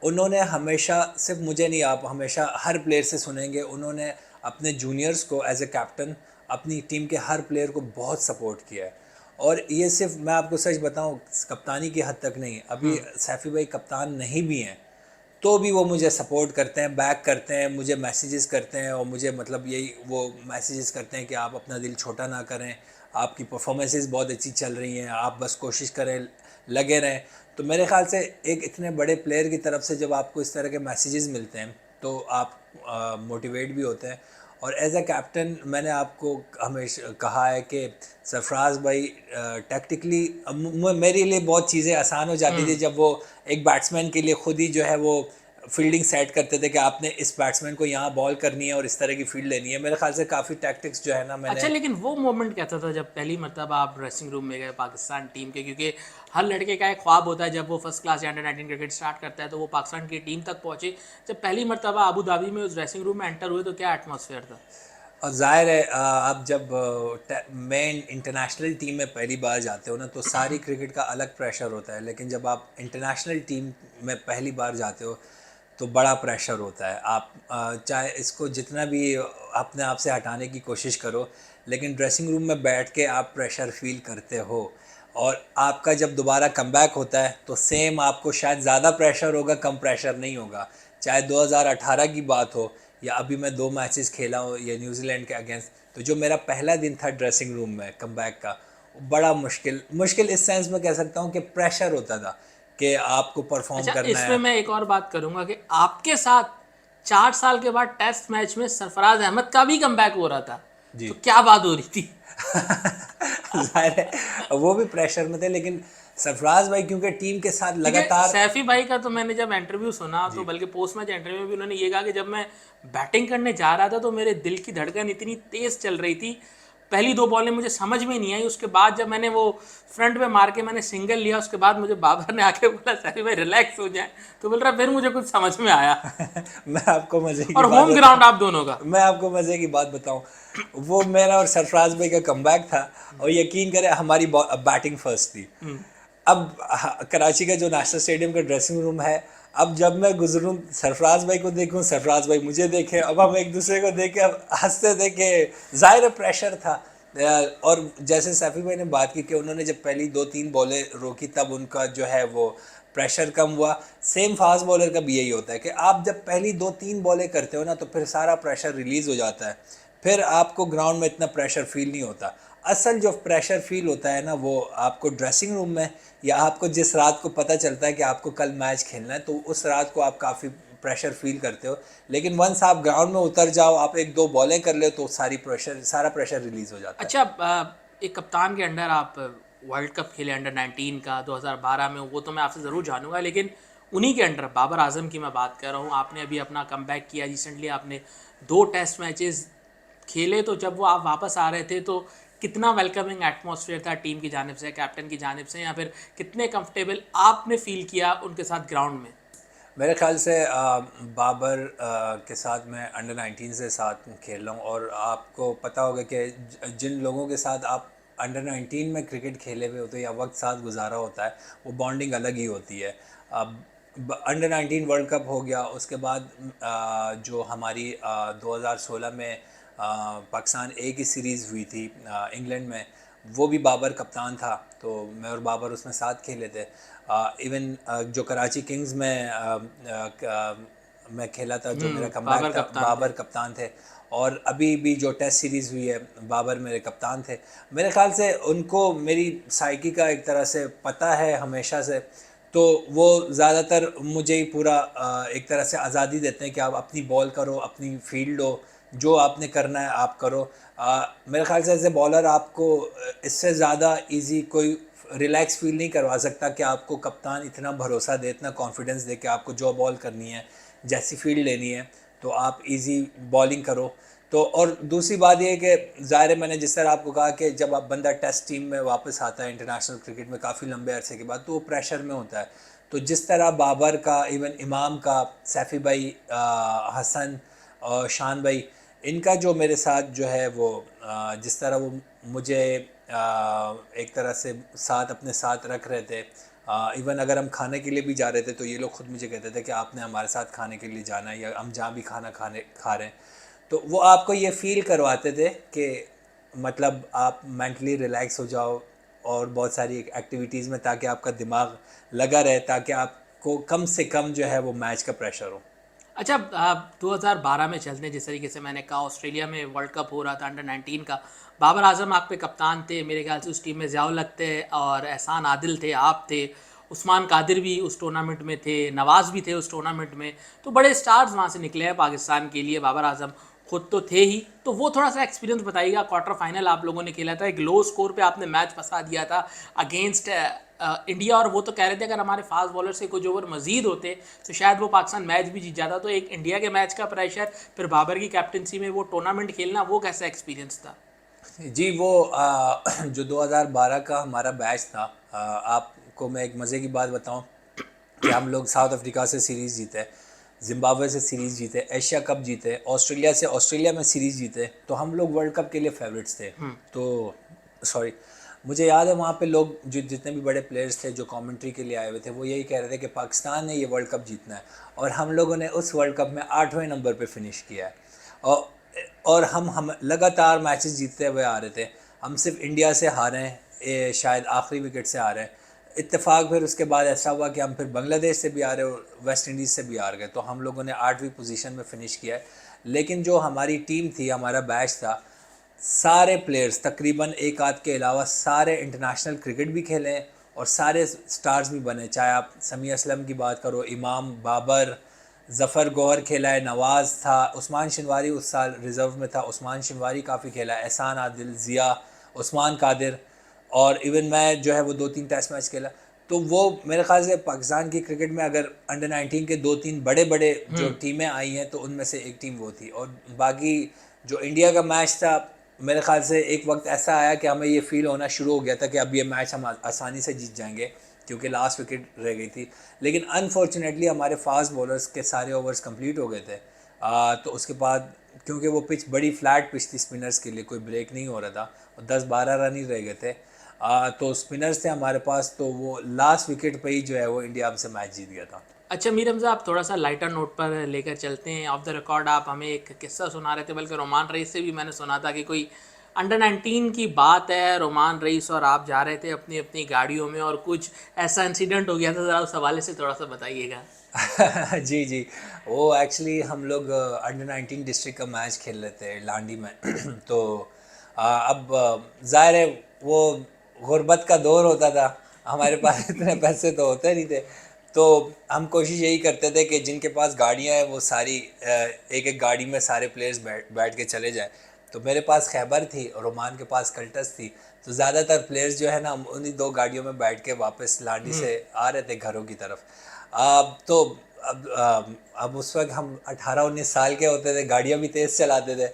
उन्होंने हमेशा, सिर्फ मुझे नहीं, आप हमेशा हर प्लेयर से सुनेंगे, उन्होंने अपने जूनियर्स को एज ए कैप्टन अपनी टीम के हर प्लेयर को बहुत सपोर्ट किया है। और ये सिर्फ मैं आपको सच बताऊं, कप्तानी की हद तक नहीं, अभी सैफ़ी भाई कप्तान नहीं भी हैं तो भी वो मुझे सपोर्ट करते हैं, बैक करते हैं, मुझे मैसेजेस करते हैं, और मुझे मतलब यही वो मैसेजेस करते हैं कि आप अपना दिल छोटा ना करें, आपकी परफॉर्मेंसेस बहुत अच्छी चल रही हैं, आप बस कोशिश करें, लगे रहें। तो मेरे ख्याल से एक इतने बड़े प्लेयर की तरफ से जब आपको इस तरह के मैसेजेस मिलते हैं तो आप मोटिवेट भी होते हैं। और एज अ कैप्टन मैंने आपको हमेशा कहा है कि सरफराज भाई टैक्टिकली मेरे लिए बहुत चीज़ें आसान हो जाती थी जब वो एक बैट्समैन के लिए खुद ही जो है वो फील्डिंग सेट करते थे कि आपने इस बैट्समैन को यहाँ बॉल करनी है और इस तरह की फील्ड लेनी है। मेरे ख्याल से काफ़ी टैक्टिक्स जो है ना अच्छा, मैंने। लेकिन वो मोमेंट कैसा था जब पहली मर्तबा आप ड्रेसिंग रूम में गए पाकिस्तान टीम के? क्योंकि हर लड़के का एक ख्वाब होता है जब वो फर्स्ट क्लास या अंडर 19 क्रिकेट स्टार्ट करता है तो वो पाकिस्तान की टीम तक पहुंचे। जब पहली मर्तबा अबू धाबी में उस ड्रेसिंग रूम में एंटर हुए तो क्या एटमॉस्फेयर था? और ज़ाहिर है आप जब मेन इंटरनेशनल टीम में पहली बार जाते हो ना तो सारी क्रिकेट का अलग प्रेशर होता है, लेकिन जब आप इंटरनेशनल टीम में पहली बार जाते हो तो बड़ा प्रेशर होता है। आप चाहे इसको जितना भी अपने आप से हटाने की कोशिश करो, लेकिन ड्रेसिंग रूम में बैठ के आप प्रेशर फील करते हो। और आपका जब दोबारा कमबैक होता है तो सेम आपको शायद ज़्यादा प्रेशर होगा, कम प्रेशर नहीं होगा। चाहे 2018 की बात हो या अभी मैं 2 मैचेस खेला हूँ ये न्यूजीलैंड के अगेंस्ट, तो जो मेरा पहला दिन था ड्रेसिंग रूम में कमबैक का, बड़ा मुश्किल मुश्किल इस सेंस में कह सकता हूँ कि प्रेशर होता था कि आपको परफॉर्म अच्छा, करना इसमें है। मैं एक और बात करूंगा कि आपके साथ 4 साल के बाद टेस्ट मैच में सरफराज अहमद का भी कमबैक हो रहा था, जी। तो क्या बात हो रही थी? ज़ाहिर है वो भी प्रेशर में थे, लेकिन सरफराज भाई क्योंकि टीम के साथ क्योंकि लगातार। सैफी भाई का तो मैंने जब इंटरव्यू सुना तो जी। बल्कि पोस्ट मैच इंटरव्यू में भी उन्होंने ये कहा कि जब मैं बैटिंग करने जा रहा था तो मेरे दिल की धड़कन इतनी तेज चल रही थी, पहली 2 बॉलें मुझे समझ में नहीं आई, उसके बाद जब मैंने वो फ्रंट पे मार के मैंने सिंगल लिया उसके बाद मुझे बाबर ने आके बोला सैफी भाई रिलैक्स हो जाए, तो बोल रहा फिर मुझे कुछ समझ में आया। मैं आपको मज़े की और बात होम ग्राउंड आप दोनों का। बताऊं, मैं आपको मज़े की बात बताऊं, वो मेरा और सरफराज भाई का कमबैक था। और यकीन करें हमारी बैटिंग फर्स्ट थी। अब कराची का जो नेशनल स्टेडियम का ड्रेसिंग रूम है, अब जब मैं गुजरूं सरफराज भाई को देखूं, सरफराज भाई मुझे देखें, अब हम एक दूसरे को देख के हंसते थे कि ज़ाहिर प्रेशर था। और जैसे सैफी भाई ने बात की कि उन्होंने जब पहली 2-3 बॉलें रोकी तब उनका जो है वो प्रेशर कम हुआ। सेम फास्ट बॉलर का भी यही होता है कि आप जब पहली 2-3 बॉलें करते हो ना तो फिर सारा प्रेशर रिलीज़ हो जाता है, फिर आपको ग्राउंड में इतना प्रेशर फील नहीं होता। असल जो प्रेशर फील होता है ना वो आपको ड्रेसिंग रूम में, या आपको जिस रात को पता चलता है कि आपको कल मैच खेलना है तो उस रात को आप काफ़ी प्रेशर फील करते हो। लेकिन वंस आप ग्राउंड में उतर जाओ, आप 1-2 बॉलें कर ले तो सारा प्रेशर रिलीज़ हो जाता है। अच्छा, एक कप्तान के अंडर आप वर्ल्ड कप खेले अंडर 19 का 2012 में, वो तो मैं आपसे ज़रूर जानूंगा, लेकिन उन्हीं के अंडर बाबर आजम की मैं बात कर रहा हूँ। आपने अभी अपना कमबैक किया रिसेंटली, आपने 2 टेस्ट मैचेस खेले, तो जब वो आप वापस आ रहे थे तो कितना वेलकमिंग एटमॉस्फेयर था टीम की जानिब से, कैप्टन की जानिब से, या फिर कितने कंफर्टेबल आपने फील किया उनके साथ ग्राउंड में? मेरे ख्याल से बाबर के साथ मैं अंडर 19 से साथ खेल रहा हूँ, और आपको पता होगा कि जिन लोगों के साथ आप अंडर 19 में क्रिकेट खेले हुए होते हैं या वक्त साथ गुजारा होता है, वो बॉन्डिंग अलग ही होती है। अब अंडर 19 वर्ल्ड कप हो गया, उसके बाद जो हमारी 2016 में पाकिस्तान ए की सीरीज़ हुई थी इंग्लैंड में, वो भी बाबर कप्तान था, तो मैं और बाबर उसमें साथ खेले थे। इवन जो कराची किंग्स में मैं खेला था, जो मेरा कमबैक बाबर था, कप्तान थे। बाबर कप्तान थे। और अभी भी जो टेस्ट सीरीज़ हुई है बाबर मेरे कप्तान थे। मेरे ख्याल से उनको मेरी साइकी का एक तरह से पता है हमेशा से, तो वो ज़्यादातर मुझे ही पूरा एक तरह से आज़ादी देते हैं कि आप अपनी बॉल करो, अपनी फील्ड हो, जो आपने करना है आप करो। मेरे ख्याल से एज ए बॉलर आपको इससे ज़्यादा इजी कोई रिलैक्स फील नहीं करवा सकता कि आपको कप्तान इतना भरोसा दे, इतना कॉन्फिडेंस दे कि आपको जो बॉल करनी है, जैसी फील्ड लेनी है, तो आप इजी बॉलिंग करो। तो और दूसरी बात ये है कि ज़ाहिर है मैंने जिस तरह आपको कहा कि जब आप बंदा टेस्ट टीम में वापस आता है इंटरनेशनल क्रिकेट में काफ़ी लंबे अरसे के बाद, तो वो प्रेशर में होता है। तो जिस तरह बाबर का, इवन इमाम का, सैफ़ी भाई, हसन और शान भाई, इनका जो मेरे साथ जो है वो जिस तरह वो मुझे एक तरह से साथ अपने साथ रख रहे थे। इवन अगर हम खाने के लिए भी जा रहे थे तो ये लोग खुद मुझे कहते थे कि आपने हमारे साथ खाने के लिए जाना है, या हम जहाँ भी खाना खा रहे हैं, तो वो आपको ये फ़ील करवाते थे कि मतलब आप मेंटली रिलैक्स हो जाओ और बहुत सारी एक्टिविटीज़ में, ताकि आपका दिमाग लगा रहे, ताकि आपको कम से कम जो है वो मैच का प्रेशर हो। अच्छा, आप 2012 में चलते हैं, जिस तरीके से मैंने कहा ऑस्ट्रेलिया में वर्ल्ड कप हो रहा था अंडर 19 का। बाबर आजम आप पे कप्तान थे, मेरे ख्याल से उस टीम में ज़ियाउल हक थे और एहसान आदिल थे, आप थे, उस्मान कादिर भी उस टूर्नामेंट में थे, नवाज़ भी थे उस टूर्नामेंट में। तो बड़े स्टार्स वहाँ से निकले हैं पाकिस्तान के लिए। बाबर आजम खुद तो थे ही, तो वो थोड़ा सा एक्सपीरियंस बताइएगा। क्वार्टर फाइनल आप लोगों ने खेला था, एक लो स्कोर पे आपने मैच फंसा दिया था अगेंस्ट इंडिया, और वो तो कह रहे थे अगर हमारे फास्ट बॉलर से कुछ ओवर मजीद होते तो शायद वो पाकिस्तान मैच भी जीत जाता। तो एक इंडिया के मैच का प्रेशर, फिर बाबर की कैप्टनसी में वो टूर्नामेंट खेलना, वो कैसा एक्सपीरियंस था? जी वो जो 2012 का हमारा बैच था, आपको मैं एक मज़े की बात बताऊं कि हम लोग साउथ अफ्रीका से सीरीज़ जीते, जिम्बाब्वे से सीरीज़ जीते, एशिया कप जीते, ऑस्ट्रेलिया से ऑस्ट्रेलिया में सीरीज़ जीते, तो हम लोग वर्ल्ड कप के लिए फेवरेट्स थे। तो सॉरी, मुझे याद है वहाँ पे लोग जो जितने भी बड़े प्लेयर्स थे जो कमेंट्री के लिए आए हुए थे, वो यही कह रहे थे कि पाकिस्तान ने ये वर्ल्ड कप जीतना है, और हम लोगों ने उस वर्ल्ड कप में 8वें नंबर पे फिनिश किया है। और हम लगातार मैचेस जीतते हुए आ रहे थे। हम सिर्फ इंडिया से हारे हैं, शायद आखिरी विकेट से हारे हैं। इत्तेफाक फिर उसके बाद ऐसा हुआ कि हम फिर बांग्लादेश से भी आ रहे और वेस्ट इंडीज़ से भी हार गए, तो हम लोगों ने 8वीं पोजीशन में फ़िनिश किया है। लेकिन जो हमारी टीम थी, हमारा बैच था, सारे प्लेयर्स तकरीबन एक आध के अलावा सारे इंटरनेशनल क्रिकेट भी खेले हैं और सारे स्टार्स भी बने। चाहे आप समी असलम की बात करो, इमाम, बाबर, ज़फ़र गौहर खेला है, नवाज़ था, उस्मान शनवारी उस साल रिज़र्व में था, उस्मान शनवारी काफ़ी खेला है, एहसान आदिल, ज़िया, उस्मान कादिर, और इवन मैं जो है वो 2-3 टेस्ट मैच खेला। तो वो मेरे ख्याल से पाकिस्तान की क्रिकेट में अगर अंडर 19 के 2-3 बड़े बड़े जो टीमें आई हैं तो उनमें से एक टीम वो थी। और बाकी जो इंडिया का मैच था, मेरे ख्याल से एक वक्त ऐसा आया कि हमें ये फील होना शुरू हो गया था कि अब ये मैच हम आसानी से जीत जाएंगे, क्योंकि लास्ट विकेट रह गई थी। लेकिन अनफॉर्चुनेटली हमारे फास्ट बॉलर्स के सारे ओवर्स कंप्लीट हो गए थे। तो उसके बाद क्योंकि वो पिच बड़ी फ्लैट पिच थी, स्पिनर्स के लिए कोई ब्रेक नहीं हो रहा था और 10-12 रन ही रह गए थे। तो स्पिनर्स थे हमारे पास, तो वो लास्ट विकेट पे ही जो है वो इंडिया हमसे मैच जीत गया था। अच्छा मीर हमज़ा, आप थोड़ा सा लाइटर नोट पर लेकर चलते हैं। ऑफ द रिकॉर्ड आप हमें एक किस्सा सुना रहे थे, बल्कि रोमान रईस से भी मैंने सुना था कि कोई अंडर 19 की बात है, रोमान रईस और आप जा रहे थे अपनी अपनी गाड़ियों में और कुछ ऐसा इंसिडेंट हो गया था। ज़रा उस हवाले से थोड़ा सा बताइएगा। जी जी, वो एक्चुअली हम लोग अंडर 19 डिस्ट्रिक्ट का मैच खेल रहे थे लांडी में। तो अब ज़ाहिर है वो गुर्बत का दौर होता था, हमारे पास इतने पैसे तो होते नहीं थे। तो हम कोशिश यही करते थे कि जिनके पास गाड़ियाँ हैं वो सारी एक एक गाड़ी में सारे प्लेयर्स बैठ बैठ के चले जाएं। तो मेरे पास खैबर थी और रोमान के पास कल्टस थी, तो ज़्यादातर प्लेयर्स जो है ना, हम उन्हीं दो गाड़ियों में बैठ के वापस लांडी से आ रहे थे घरों की तरफ। तो अब उस वक्त हम 18-19 साल के होते थे, गाड़ियाँ भी तेज़ चलाते थे।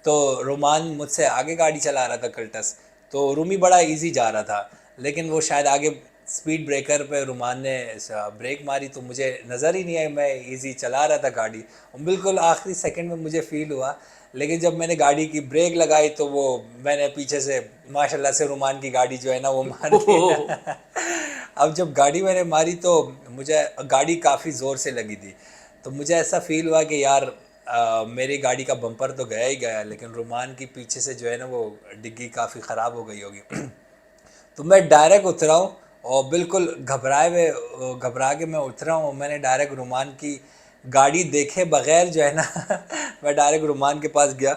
तो रोमान मुझसे आगे गाड़ी चला रहा था कल्टस, तो रूमी बड़ा इजी जा रहा था, लेकिन वो शायद आगे स्पीड ब्रेकर पे रोमान ने ब्रेक मारी, तो मुझे नज़र ही नहीं आई, मैं इजी चला रहा था गाड़ी, और बिल्कुल आखिरी सेकंड में मुझे फ़ील हुआ। लेकिन जब मैंने गाड़ी की ब्रेक लगाई तो वो मैंने पीछे से माशाल्लाह से रोमान की गाड़ी जो है ना वो मार दी। ओह, अब जब गाड़ी मैंने मारी तो मुझे गाड़ी काफ़ी ज़ोर से लगी थी, तो मुझे ऐसा फील हुआ कि यार मेरी गाड़ी का बम्पर तो गया ही गया, लेकिन रोमान की पीछे से जो है ना वो डिग्गी काफ़ी ख़राब हो गई होगी। तो मैं डायरेक्ट उतरा हूँ और बिल्कुल घबरा के मैं उतरा हूँ। मैंने डायरेक्ट रुमान की गाड़ी देखे बगैर जो है ना मैं डायरेक्ट रुमान के पास गया,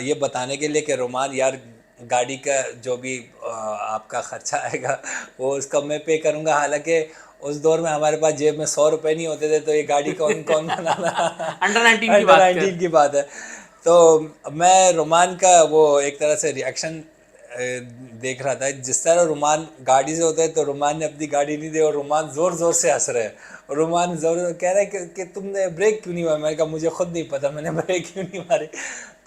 ये बताने के लिए कि रुमान यार, गाड़ी का जो भी आपका ख़र्चा आएगा वो उसका मैं पे करूँगा। हालांकि उस दौर में हमारे पास जेब में 100 रुपये नहीं होते थे, तो ये गाड़ी कौन कौन बनाना। अंडर 19 की अंडर बात कर। 19 की बात है। तो मैं रोमान का वो एक तरह से रिएक्शन देख रहा था। जिस तरह रुमान गाड़ी से होता है, तो रुमान ने अपनी गाड़ी नहीं दी और रुमान ज़ोर ज़ोर से हंस रहे हैं, और रुमान ज़ोर ज़ोर कह रहा है कि तुमने ब्रेक क्यों नहीं मारा। मैंने कहा मुझे खुद नहीं पता मैंने ब्रेक क्यों नहीं मारी।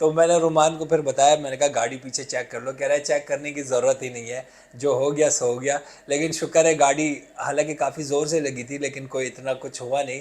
तो मैंने रुमान को फिर बताया, मैंने कहा गाड़ी पीछे चेक कर लो। कह रहा है चेक करने की ज़रूरत ही नहीं है, जो हो गया सो हो गया। लेकिन शुक्र है गाड़ी हालांकि काफ़ी ज़ोर से लगी थी, लेकिन कोई इतना कुछ हुआ नहीं।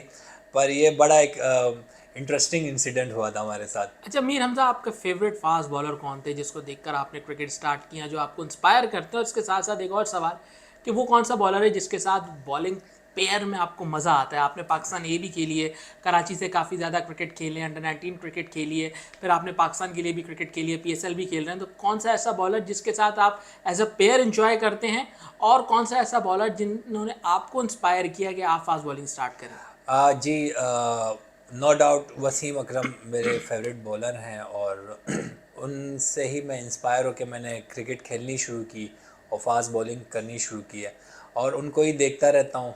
पर ये बड़ा एक इंटरेस्टिंग इंसिडेंट हुआ था हमारे साथ। अच्छा मीर हमज़ा, आपके फेवरेट फास्ट बॉलर कौन थे जिसको देखकर आपने क्रिकेट स्टार्ट किया, जो आपको इंस्पायर करते हैं? और इसके साथ साथ एक और सवाल कि वो कौन सा बॉलर है जिसके साथ बॉलिंग पेयर में आपको मज़ा आता है? आपने पाकिस्तान ए भी खेली है, कराची से काफ़ी ज़्यादा क्रिकेट खेले हैं, अंडर 19 क्रिकेट खेली है, फिर आपने पाकिस्तान के लिए भी क्रिकेट खेली है, PSL भी खेल रहे हैं। तो कौन सा ऐसा बॉलर जिसके साथ आप एज अ पेयर इंजॉय करते हैं, और कौन सा ऐसा बॉलर जिन्होंने आपको इंस्पायर किया कि आप फास्ट बॉलिंग स्टार्ट करें? जी, नो डाउट वसीम अकरम मेरे फेवरेट बॉलर हैं, और उनसे ही मैं इंस्पायर होकर मैंने क्रिकेट खेलनी शुरू की और फास्ट बॉलिंग करनी शुरू की है, और उनको ही देखता रहता हूँ।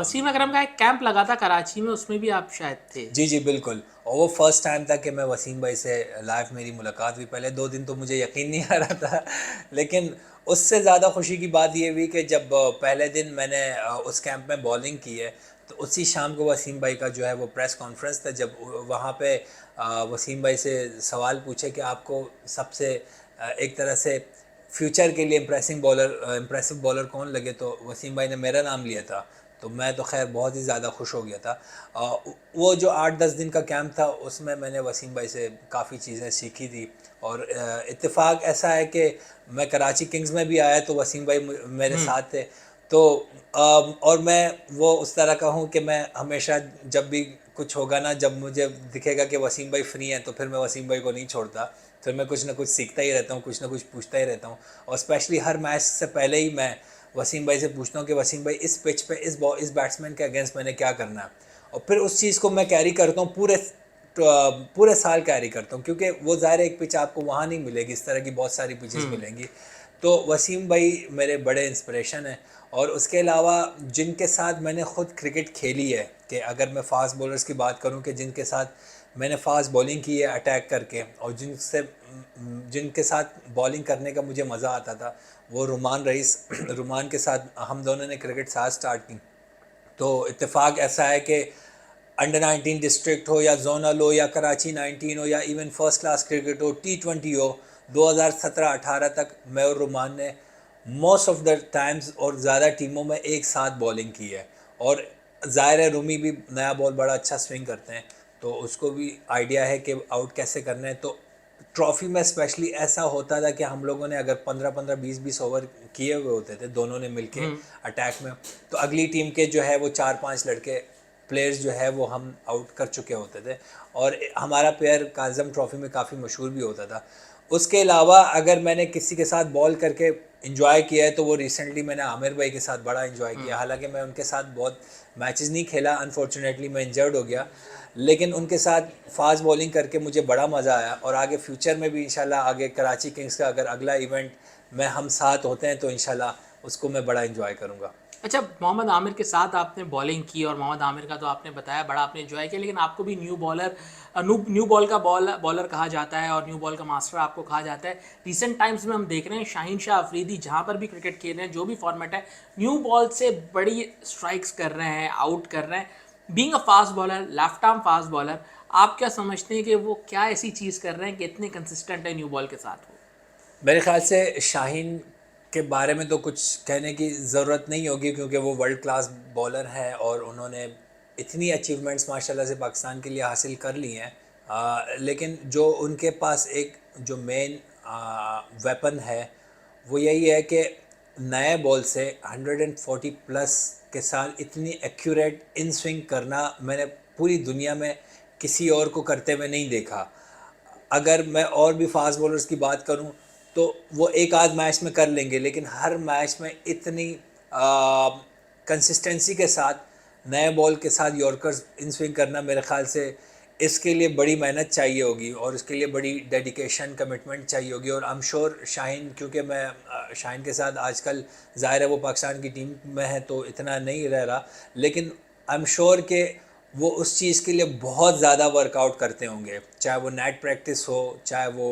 वसीम अकरम का एक कैंप लगा था कराची में, उसमें भी आप शायद थे। जी जी बिल्कुल, और वो फर्स्ट टाइम था कि मैं वसीम भाई से लाइव मेरी मुलाकात हुई। पहले 2 दिन तो मुझे यकीन नहीं आ रहा था, लेकिन उससे ज़्यादा खुशी की बात ये हुई कि जब पहले दिन मैंने उस कैंप में बॉलिंग की है, तो उसी शाम को वसीम भाई का जो है वो प्रेस कॉन्फ्रेंस था, जब वहाँ पे वसीम भाई से सवाल पूछे कि आपको सबसे एक तरह से फ्यूचर के लिए इम्प्रेसिव बॉलर कौन लगे, तो वसीम भाई ने मेरा नाम लिया था। तो मैं तो खैर बहुत ही ज़्यादा खुश हो गया था। वो जो 8-10 दिन का कैंप था, उसमें मैंने वसीम भाई से काफ़ी चीज़ें सीखी थी, और इत्तेफाक ऐसा है कि मैं कराची किंग्स में भी आया तो वसीम भाई मेरे हम्म। साथ थे। तो और मैं वो उस तरह का हूँ कि मैं हमेशा जब भी कुछ होगा ना, जब मुझे दिखेगा कि वसीम भाई फ्री हैं, तो फिर मैं वसीम भाई को नहीं छोड़ता, फिर मैं कुछ ना कुछ सीखता ही रहता हूँ, कुछ ना कुछ पूछता ही रहता हूँ। और स्पेशली हर मैच से पहले ही मैं वसीम भाई से पूछता हूँ कि वसीम भाई इस पिच पे इस बैट्समैन के अगेंस्ट मैंने क्या करना है, और फिर उस चीज़ को मैं कैरी करता हूँ पूरे साल कैरी करता हूँ, क्योंकि वो ज़ाहिर एक पिच आपको वहाँ नहीं मिलेगी, इस तरह की बहुत सारी पिचेस मिलेंगी। तो वसीम भाई मेरे बड़े इंस्पिरेशन हैं। और उसके अलावा जिनके साथ मैंने ख़ुद क्रिकेट खेली है, कि अगर मैं फ़ास्ट बॉलर्स की बात करूं कि जिनके साथ मैंने फ़ास्ट बॉलिंग की है अटैक करके, और जिनके साथ बॉलिंग करने का मुझे मज़ा आता था, वो रुमान रईस रुमान के साथ हम दोनों ने क्रिकेट साथ स्टार्ट की। तो इत्तेफाक ऐसा है कि अंडर 19 डिस्ट्रिक्ट हो या जोनल हो या कराची 19 हो या इवन फर्स्ट क्लास क्रिकेट हो, T20 हो, 2017-18 तक मैं और रुमान ने मोस्ट ऑफ द टाइम्स और ज़्यादा टीमों में एक साथ बॉलिंग की है। और ज़ाहिर है रूमी भी नया बॉल बड़ा अच्छा स्विंग करते हैं, तो उसको भी आइडिया है कि आउट कैसे करना है। तो ट्रॉफ़ी में स्पेशली ऐसा होता था कि हम लोगों ने अगर 15-15 20-20 ओवर किए हुए होते थे दोनों ने मिलके अटैक में, तो अगली टीम के जो है वो 4-5 लड़के प्लेयर्स जो है वो हम आउट कर चुके होते थे, और हमारा पेयर काज़म ट्रॉफ़ी में काफ़ी मशहूर भी होता था। उसके अलावा अगर मैंने किसी के साथ बॉल करके इंजॉय किया है, तो वो रिसेंटली मैंने आमिर भाई के साथ बड़ा इंजॉय किया। हालांकि मैं उनके साथ बहुत मैचेस नहीं खेला, अनफॉर्चुनेटली मैं इंजर्ड हो गया, लेकिन उनके साथ फास्ट बॉलिंग करके मुझे बड़ा मज़ा आया। और आगे फ्यूचर में भी इंशाल्लाह आगे कराची किंग्स का अगर अगला इवेंट में हम साथ होते हैं, तो इंशाल्लाह उसको मैं बड़ा इंजॉय करूँगा। अच्छा, मोहम्मद आमिर के साथ आपने बॉलिंग की और मोहम्मद आमिर का तो आपने बताया बड़ा आपने एंजॉय किया, लेकिन आपको भी न्यू बॉल का बॉलर कहा जाता है और न्यू बॉल का मास्टर आपको कहा जाता है। रिसेंट टाइम्स में हम देख रहे हैं शाहीन शाह अफरीदी जहाँ पर भी क्रिकेट खेल रहे हैं, जो भी फॉर्मेट है, न्यू बॉल से बड़ी स्ट्राइक्स कर रहे हैं, आउट कर रहे हैं। Being a fast bowler, left arm fast bowler, आप क्या समझते हैं कि वो क्या ऐसी चीज़ कर रहे हैं कि इतने कंसिस्टेंट है न्यू बॉल के साथ वो? मेरे ख्याल से शाहीन के बारे में तो कुछ कहने की ज़रूरत नहीं होगी, क्योंकि वो वर्ल्ड क्लास बॉलर हैं और उन्होंने इतनी अचीवमेंट्स माशाल्लाह से पाकिस्तान के लिए हासिल कर ली हैं। लेकिन जो उनके पास एक जो मेन वेपन है, वो यही है कि नए बॉल से 140 प्लस के साथ इतनी एक्यूरेट इन स्विंग करना मैंने पूरी दुनिया में किसी और को करते हुए नहीं देखा। अगर मैं और भी फास्ट बॉलर्स की बात करूं, तो वो एक आध मैच में कर लेंगे, लेकिन हर मैच में इतनी कंसिस्टेंसी के साथ नए बॉल के साथ यॉर्कर्स इन स्विंग करना, मेरे ख्याल से इसके लिए बड़ी मेहनत चाहिए होगी और इसके लिए बड़ी डेडिकेशन कमिटमेंट चाहिए होगी। और आई एम श्योर शाहीन, क्योंकि मैं शाहीन के साथ आजकल ज़ाहिर है वो पाकिस्तान की टीम में है तो इतना नहीं रह रहा, लेकिन आई एम श्योर कि वो उस चीज़ के लिए बहुत ज़्यादा वर्कआउट करते होंगे, चाहे वो नेट प्रैक्टिस हो, चाहे वो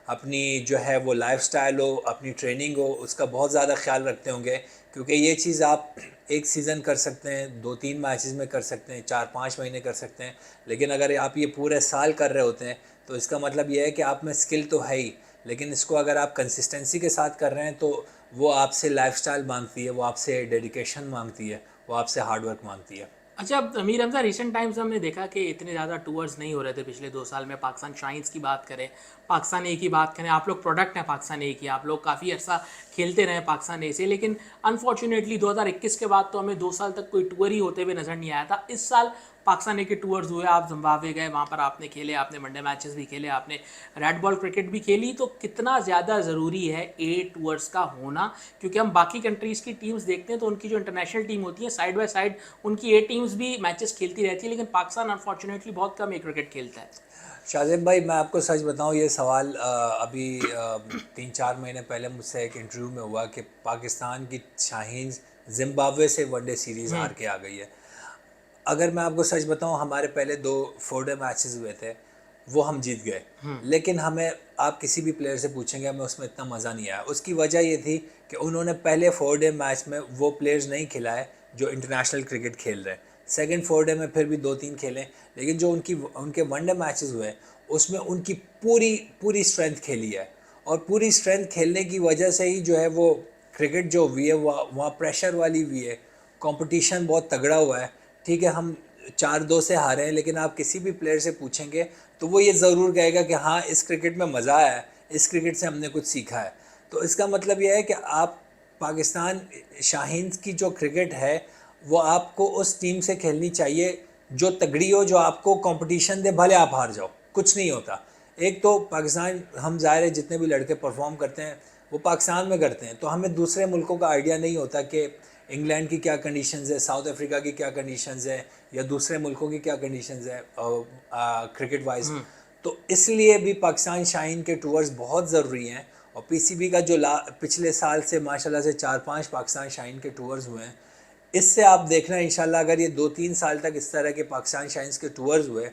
अपनी जो है वो लाइफस्टाइल हो, अपनी ट्रेनिंग हो, उसका बहुत ज़्यादा ख्याल रखते होंगे। क्योंकि ये चीज़ आप एक सीज़न कर सकते हैं, 2-3 मैचेस में कर सकते हैं, 4-5 महीने कर सकते हैं, लेकिन अगर आप ये पूरे साल कर रहे होते हैं, तो इसका मतलब ये है कि आप में स्किल तो है ही, लेकिन इसको अगर आप कंसिस्टेंसी के साथ कर रहे हैं, तो वो आपसे लाइफस्टाइल मांगती है, वो आपसे डेडिकेशन मांगती है, वो आपसे हार्डवर्क मांगती है। अच्छा, अब अमीर हमजा रिसेंट टाइम्स में हमने देखा कि इतने ज़्यादा टूर्स नहीं हो रहे थे पिछले 2 साल में। पाकिस्तान शाइन्स की बात करें, पाकिस्तान ए की बात करें, आप लोग प्रोडक्ट हैं पाकिस्तान ए की, आप लोग काफ़ी अर्सा खेलते रहे पाकिस्तान ए से, लेकिन अनफॉर्चुनेटली 2021 के बाद तो हमें 2 साल तक कोई टूर ही होते हुए नज़र नहीं आया था। इस साल पाकिस्तान के टूर्स हुए, आप जिम्बाब्वे गए, वहाँ पर आपने खेले, आपने वनडे मैचेस भी खेले, आपने रेड बॉल क्रिकेट भी खेली, तो कितना ज़्यादा ज़रूरी है ए टूर्स का होना? क्योंकि हम बाकी कंट्रीज़ की टीम्स देखते हैं तो उनकी जो इंटरनेशनल टीम होती है साइड बाय साइड उनकी ए टीम्स भी मैचेस खेलती रहती है, लेकिन पाकिस्तान अनफॉर्चुनेटली बहुत कम ए क्रिकेट खेलता है। शाजिब भाई, मैं आपको सच बताऊं, ये सवाल अभी 3-4 महीने पहले मुझसे एक इंटरव्यू में हुआ कि पाकिस्तान की शाहीन जिम्बाब्वे से वनडे सीरीज़ हार के आ गई है। अगर मैं आपको सच बताऊं, हमारे पहले 2 4 डे मैचेस हुए थे, वो हम जीत गए। लेकिन हमें, आप किसी भी प्लेयर से पूछेंगे, हमें उसमें इतना मज़ा नहीं आया। उसकी वजह ये थी कि उन्होंने पहले 4 डे मैच में वो प्लेयर्स नहीं खिलाए जो इंटरनेशनल क्रिकेट खेल रहे हैं। सेकंड 4 डे में फिर भी 2-3 खेले, लेकिन जो उनके वनडे मैचेस हुए उसमें उनकी पूरी पूरी स्ट्रेंथ खेली है। और पूरी स्ट्रेंथ खेलने की वजह से ही जो है वो क्रिकेट जो हुई है वहाँ प्रेशर वाली हुई है, कंपटीशन बहुत तगड़ा हुआ है। ठीक है, हम 4-2 से हारे हैं, लेकिन आप किसी भी प्लेयर से पूछेंगे तो वो ये ज़रूर कहेगा कि हाँ, इस क्रिकेट में मज़ा आया है, इस क्रिकेट से हमने कुछ सीखा है। तो इसका मतलब ये है कि आप पाकिस्तान शाहीन की जो क्रिकेट है वो आपको उस टीम से खेलनी चाहिए जो तगड़ी हो, जो आपको कंपटीशन दे, भले आप हार जाओ, कुछ नहीं होता। एक तो पाकिस्तान, हम ज़ाहिर है जितने भी लड़के परफॉर्म करते हैं वो पाकिस्तान में करते हैं, तो हमें दूसरे मुल्कों का आइडिया नहीं होता कि इंग्लैंड की क्या कंडीशंस है, साउथ अफ्रीका की क्या कंडीशंस है, या दूसरे मुल्कों की क्या कंडीशंस है क्रिकेट वाइज। तो इसलिए भी पाकिस्तान शाहीन के टूर्स बहुत ज़रूरी हैं। और पीसीबी का जो पिछले साल से माशाल्लाह से 4-5 पाकिस्तान शाहीन के टूर्स हुए हैं, इससे आप देखना इंशाल्लाह, अगर ये 2-3 साल तक इस तरह के पाकिस्तान शाहीन के टूर्स हुए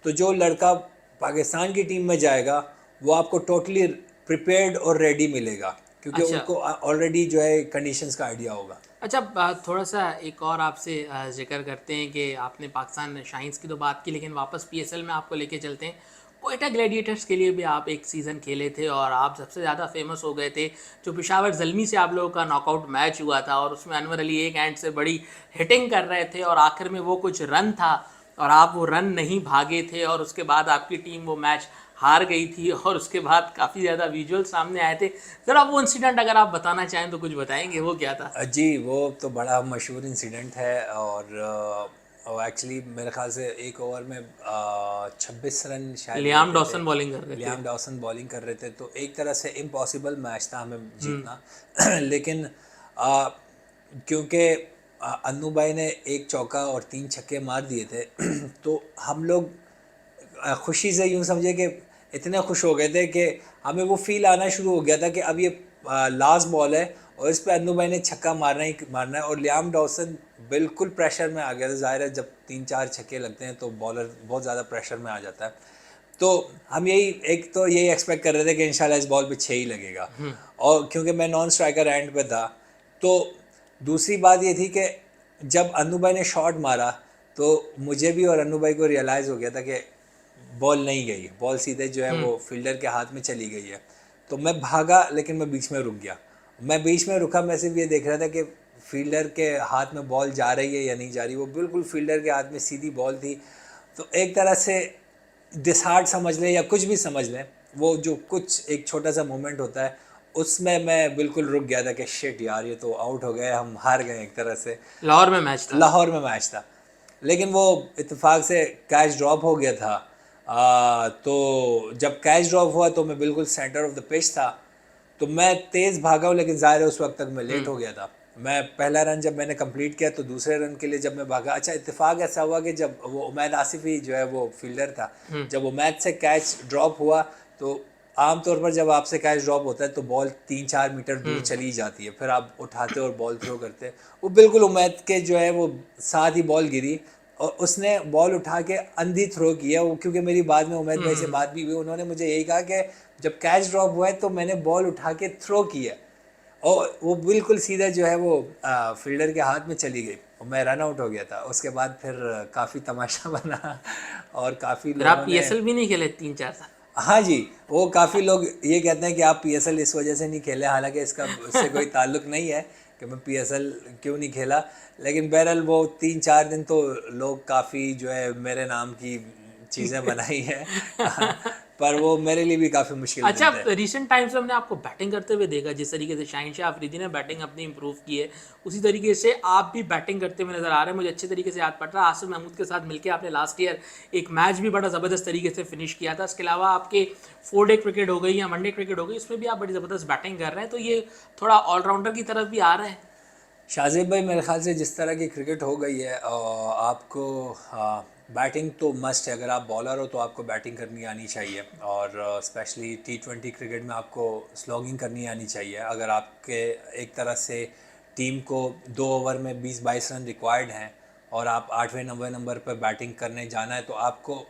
तो जो लड़का पाकिस्तान की टीम में जाएगा वो आपको टोटली प्रिपेयर्ड और रेडी मिलेगा, क्योंकि अच्छा। उनको ऑलरेडी जो है कंडीशंस का आइडिया होगा। अच्छा, थोड़ा सा एक और आपसे जिक्र करते हैं कि आपने पाकिस्तान शाहीन्स की तो बात की, लेकिन वापस पीएसएल में आपको लेके चलते हैं। कोयटा ग्लैडिएटर्स के लिए भी आप एक सीज़न खेले थे और आप सबसे ज़्यादा फेमस हो गए थे जो पेशावर ज़ल्मी से आप लोगों का नॉकआउट मैच हुआ था, और उसमें अनवर अली एक एंड से बड़ी हिटिंग कर रहे थे और आखिर में वो कुछ रन था और आप वो रन नहीं भागे थे, और उसके बाद आपकी टीम वो मैच हार गई थी, और उसके बाद काफ़ी ज़्यादा विजुअल सामने आए थे। ज़रा वो इंसिडेंट अगर आप बताना चाहें तो कुछ बताएंगे, वो क्या था? जी, वो तो बड़ा मशहूर इंसिडेंट है। और एक्चुअली मेरे ख़्याल से एक ओवर में 26 रन शायद लियाम लेके थे। डॉसन बॉलिंग कर रहे थे। लियाम डॉसन बॉलिंग कर रहे थे, तो एक तरह से इम्पॉसिबल मैच था हमें जीतना। लेकिन क्योंकि अन्नू भाई ने एक चौका और 3 छक्के मार दिए थे तो हम लोग खुशी से, यूँ समझे कि इतने खुश हो गए थे कि हमें वो फील आना शुरू हो गया था कि अब ये लास्ट बॉल है और इस पे अन्नू भाई ने छक्का मारना ही मारना है। और लियाम डॉसन बिल्कुल प्रेशर में आ गया था। ज़ाहिर है जब 3-4 छक्के लगते हैं तो बॉलर बहुत ज़्यादा प्रेशर में आ जाता है। तो हम यही एक्सपेक्ट कर रहे थे कि इंशाल्लाह इस बॉल पे 6 ही लगेगा। और क्योंकि मैं नॉन स्ट्राइकर एंड पे था, तो दूसरी बात ये थी कि जब अन्नू भाई ने शॉट मारा तो मुझे भी और अन्नू भाई को रियलाइज़ हो गया था कि बॉल नहीं गई, बॉल सीधे जो है वो फील्डर के हाथ में चली गई है। तो मैं भागा, लेकिन मैं बीच में रुक गया। मैं बीच में रुका, मैं सिर्फ ये देख रहा था कि फील्डर के हाथ में बॉल जा रही है या नहीं जा रही। वो बिल्कुल फील्डर के हाथ में सीधी बॉल थी। तो एक तरह से डिसहार्ट समझ लें या कुछ भी समझ लें, वो जो कुछ एक छोटा सा मोमेंट होता है उसमें मैं बिल्कुल रुक गया था कि शिट यार, ये तो आउट हो गए, हम हार गए एक तरह से। लाहौर में मैच था। लाहौर में मैच था, लेकिन वो इत्तेफाक से कैच ड्रॉप हो गया था। तो जब कैच ड्रॉप हुआ तो मैं बिल्कुल सेंटर ऑफ द पिच था, तो मैं तेज़ भागा हूँ, लेकिन ज़ाहिर है उस वक्त तक मैं लेट हो गया था। मैं पहला रन जब मैंने कंप्लीट किया तो दूसरे रन के लिए जब मैं भागा, अच्छा इत्तेफाक ऐसा हुआ कि जब वो उमैद आसिफी जो है वो फील्डर था, जब उमैद से कैच ड्रॉप हुआ तो आमतौर पर जब आपसे कैच ड्रॉप होता है तो बॉल 3-4 मीटर दूर चली जाती है, फिर आप उठाते और बॉल थ्रो करते। वो बिल्कुल उमैद के जो है वो साथ ही बॉल गिरी और उसने बॉल उठा के अंधी थ्रो किया। वो क्योंकि मेरी बाद में उमैद भाई से बात भी हुई, उन्होंने मुझे यही कहा कि जब कैच ड्रॉप हुआ है तो मैंने बॉल उठा के थ्रो किया और वो बिल्कुल सीधा जो है वो फील्डर के हाथ में चली गई और मैं रन आउट हो गया था। उसके बाद फिर काफ़ी तमाशा बना और काफ़ी फिर आप लोगों ने, पीएसएल भी नहीं खेले 3-4 साल? हाँ जी, वो काफ़ी लोग ये कहते हैं कि आप पीएसएल इस वजह से नहीं खेले, हालांकि इससे कोई ताल्लुक़ नहीं है कि मैं पीएसएल क्यों नहीं खेला। लेकिन बहरहाल वो 3-4 दिन तो लोग काफ़ी जो है मेरे नाम की चीज़ें बनाई हैं पर वो मेरे लिए भी काफ़ी मुश्किल अच्छा, दिन थे। रिसेंट टाइम्स में हमने आपको बैटिंग करते हुए देखा, जिस तरीके से शाहीन शाह अफरीदी ने बैटिंग अपनी इंप्रूव की है, उसी तरीके से आप भी बैटिंग करते हुए नजर आ रहे हैं। मुझे अच्छे तरीके से याद पड़ रहा है, आसिफ महमूद के साथ मिलकर आपने लास्ट ईयर एक मैच भी बड़ा ज़बरदस्त तरीके से फिनिश किया था। इसके अलावा आपके 4 डे क्रिकेट हो गई या वनडे क्रिकेट हो गई, उसमें भी आप बड़ी ज़बरदस्त बैटिंग कर रहे हैं, तो ये थोड़ा ऑलराउंडर की तरफ भी आ रहे हैं। शाहज़ेब भाई, मेरे ख्याल से जिस तरह की क्रिकेट हो गई है, आपको बैटिंग तो मस्ट है। अगर आप बॉलर हो तो आपको बैटिंग करनी आनी चाहिए, और स्पेशली T20 क्रिकेट में आपको स्लॉगिंग करनी आनी चाहिए। अगर आपके एक तरह से टीम को 2 ओवर में 20-22 रन रिक्वायर्ड हैं और आप 8वें 9वें नंबर पर बैटिंग करने जाना है, तो आपको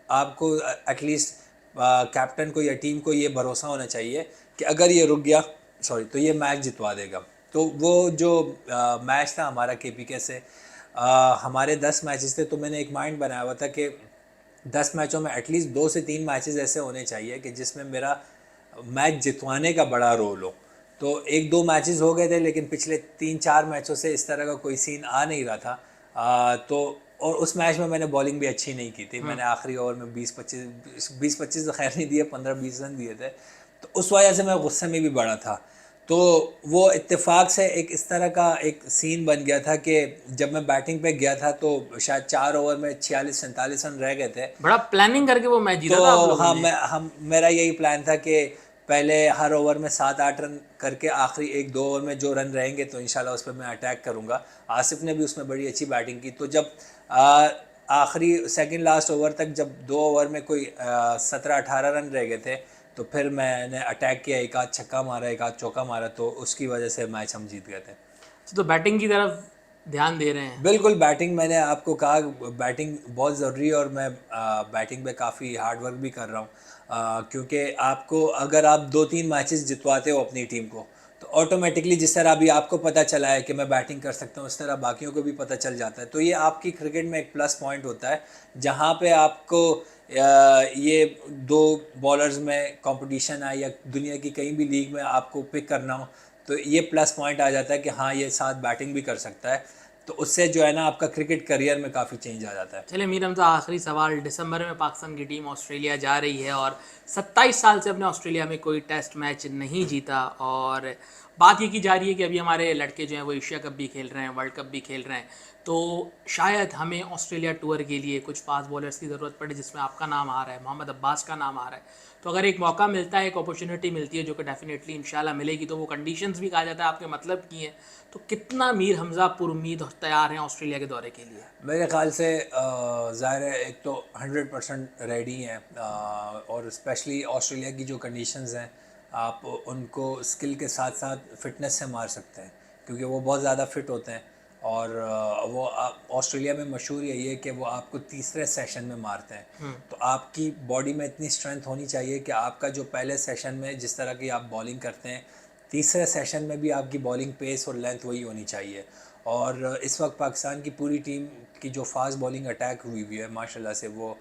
आपको एटलीस्ट कैप्टन को या टीम को ये भरोसा होना चाहिए कि अगर ये रुक गया, सॉरी, तो ये मैच जितवा देगा। तो वो जो मैच था हमारा KPK से, हमारे 10 मैचेस थे, तो मैंने एक माइंड बनाया हुआ था कि 10 मैचों में एटलीस्ट 2 से 3 मैचेस ऐसे होने चाहिए कि जिसमें मेरा मैच जितवाने का बड़ा रोल हो। तो 1-2 मैचेस हो गए थे, लेकिन पिछले 3-4 मैचों से इस तरह का कोई सीन आ नहीं रहा था। तो और उस मैच में मैंने बॉलिंग भी अच्छी नहीं की थी। मैंने आखिरी ओवर में 20-25 तो खैर नहीं दिए, 15-20 रन दिए थे। तो उस वजह से मैं गुस्से में भी बड़ा था। तो वो इत्तेफाक से एक इस तरह का एक सीन बन गया था कि जब मैं बैटिंग पे गया था तो शायद 4 ओवर में 46-47 रन रह गए थे। बड़ा प्लानिंग करके वो मैच जीता था आप तो लोगों हाँ, ने। मेरा यही प्लान था कि पहले हर ओवर में 7-8 रन करके आखिरी 1-2 ओवर में जो रन रहेंगे तो इंशाल्लाह उस पर मैं अटैक करूँगा। आसिफ ने भी उसमें बड़ी अच्छी बैटिंग की। तो जब आखिरी सेकंड लास्ट ओवर तक जब 2 ओवर में कोई 17-18 रन रह गए थे, तो फिर मैंने अटैक किया, एक आध छक्का मारा, एक आध चौका मारा, तो उसकी वजह से मैच हम जीत गए थे। तो बैटिंग की तरफ ध्यान दे रहे हैं। बिल्कुल, बैटिंग मैंने आपको कहा, बैटिंग बहुत ज़रूरी है, और मैं बैटिंग पे काफ़ी हार्ड वर्क भी कर रहा हूँ, क्योंकि आपको अगर आप 2-3 मैचेस जितवाते हो अपनी टीम को, तो ऑटोमेटिकली जिस तरह अभी आपको पता चला है कि मैं बैटिंग कर सकता हूँ, उस तरह बाकियों को भी पता चल जाता है। तो ये आपकी क्रिकेट में एक प्लस पॉइंट होता है, जहाँ पे आपको ये 2 बॉलर्स में कंपटीशन है या दुनिया की कहीं भी लीग में आपको पिक करना हो, तो ये प्लस पॉइंट आ जाता है कि हाँ, ये साथ बैटिंग भी कर सकता है। तो उससे जो है ना, आपका क्रिकेट करियर में काफ़ी चेंज आ जाता है। चलिए मीर हमजा, आखिरी सवाल। दिसंबर में पाकिस्तान की टीम ऑस्ट्रेलिया जा रही है और 27 साल से अपने ऑस्ट्रेलिया में कोई टेस्ट मैच नहीं जीता, और बात ये की जा रही है कि अभी हमारे लड़के जो हैं वो एशिया कप भी खेल रहे हैं, वर्ल्ड कप भी खेल रहे हैं, तो शायद हमें ऑस्ट्रेलिया टूर के लिए कुछ फास्ट बॉलर्स की ज़रूरत पड़े, जिसमें आपका नाम आ रहा है, मोहम्मद अब्बास का नाम आ रहा है। तो अगर एक मौका मिलता है, एक अपॉर्चुनिटी मिलती है, जो कि डेफिनेटली इंशाल्लाह मिलेगी, तो वो कंडीशंस भी कहा जाता है आपके मतलब की हैं, तो कितना मीर हमजा पुरुमीद और तैयार हैं ऑस्ट्रेलिया के दौरे के लिए? मेरे ख़्याल से ज़ाहिर है, एक तो 100% रेडी हैं, और स्पेशली ऑस्ट्रेलिया की जो कंडीशंस हैं, आप उनको स्किल के साथ साथ फिटनेस से मार सकते हैं, क्योंकि वो बहुत ज़्यादा फिट होते हैं। और वो ऑस्ट्रेलिया में मशहूर यही है कि वो आपको तीसरे सेशन में मारते हैं। तो आपकी बॉडी में इतनी स्ट्रेंथ होनी चाहिए कि आपका जो पहले सेशन में जिस तरह की आप बॉलिंग करते हैं, तीसरे सेशन में भी आपकी बॉलिंग पेस और लेंथ वही होनी चाहिए। और इस वक्त पाकिस्तान की पूरी टीम की जो फास्ट बॉलिंग अटैक हुई है माशाल्लाह से, वो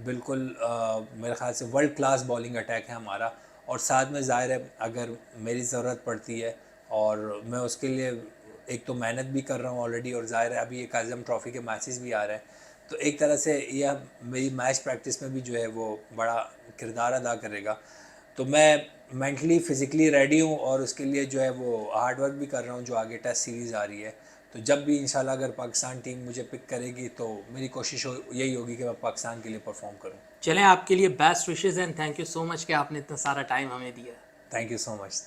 बिल्कुल मेरे ख़्याल से वर्ल्ड क्लास बॉलिंग अटैक है हमारा। और साथ में ज़ाहिर है, अगर मेरी ज़रूरत पड़ती है, और मैं उसके लिए एक तो मेहनत भी कर रहा हूँ ऑलरेडी, और ज़ाहिर है अभी एक आज़म ट्रॉफ़ी के मैचेस भी आ रहे हैं, तो एक तरह से यह मेरी मैच प्रैक्टिस में भी जो है वो बड़ा किरदार अदा करेगा। तो मैं मेंटली फ़िज़िकली रेडी हूँ, और उसके लिए जो है वो हार्ड वर्क भी कर रहा हूँ, जो आगे टेस्ट सीरीज़ आ रही है। तो जब भी इंशाल्लाह अगर पाकिस्तान टीम मुझे पिक करेगी, तो मेरी कोशिश यही होगी कि मैं पाकिस्तान के लिए परफॉर्म करूँ। चलें, आपके लिए best wishes and thank you so much कि आपने इतना सारा टाइम हमें दिया। Thank you so much.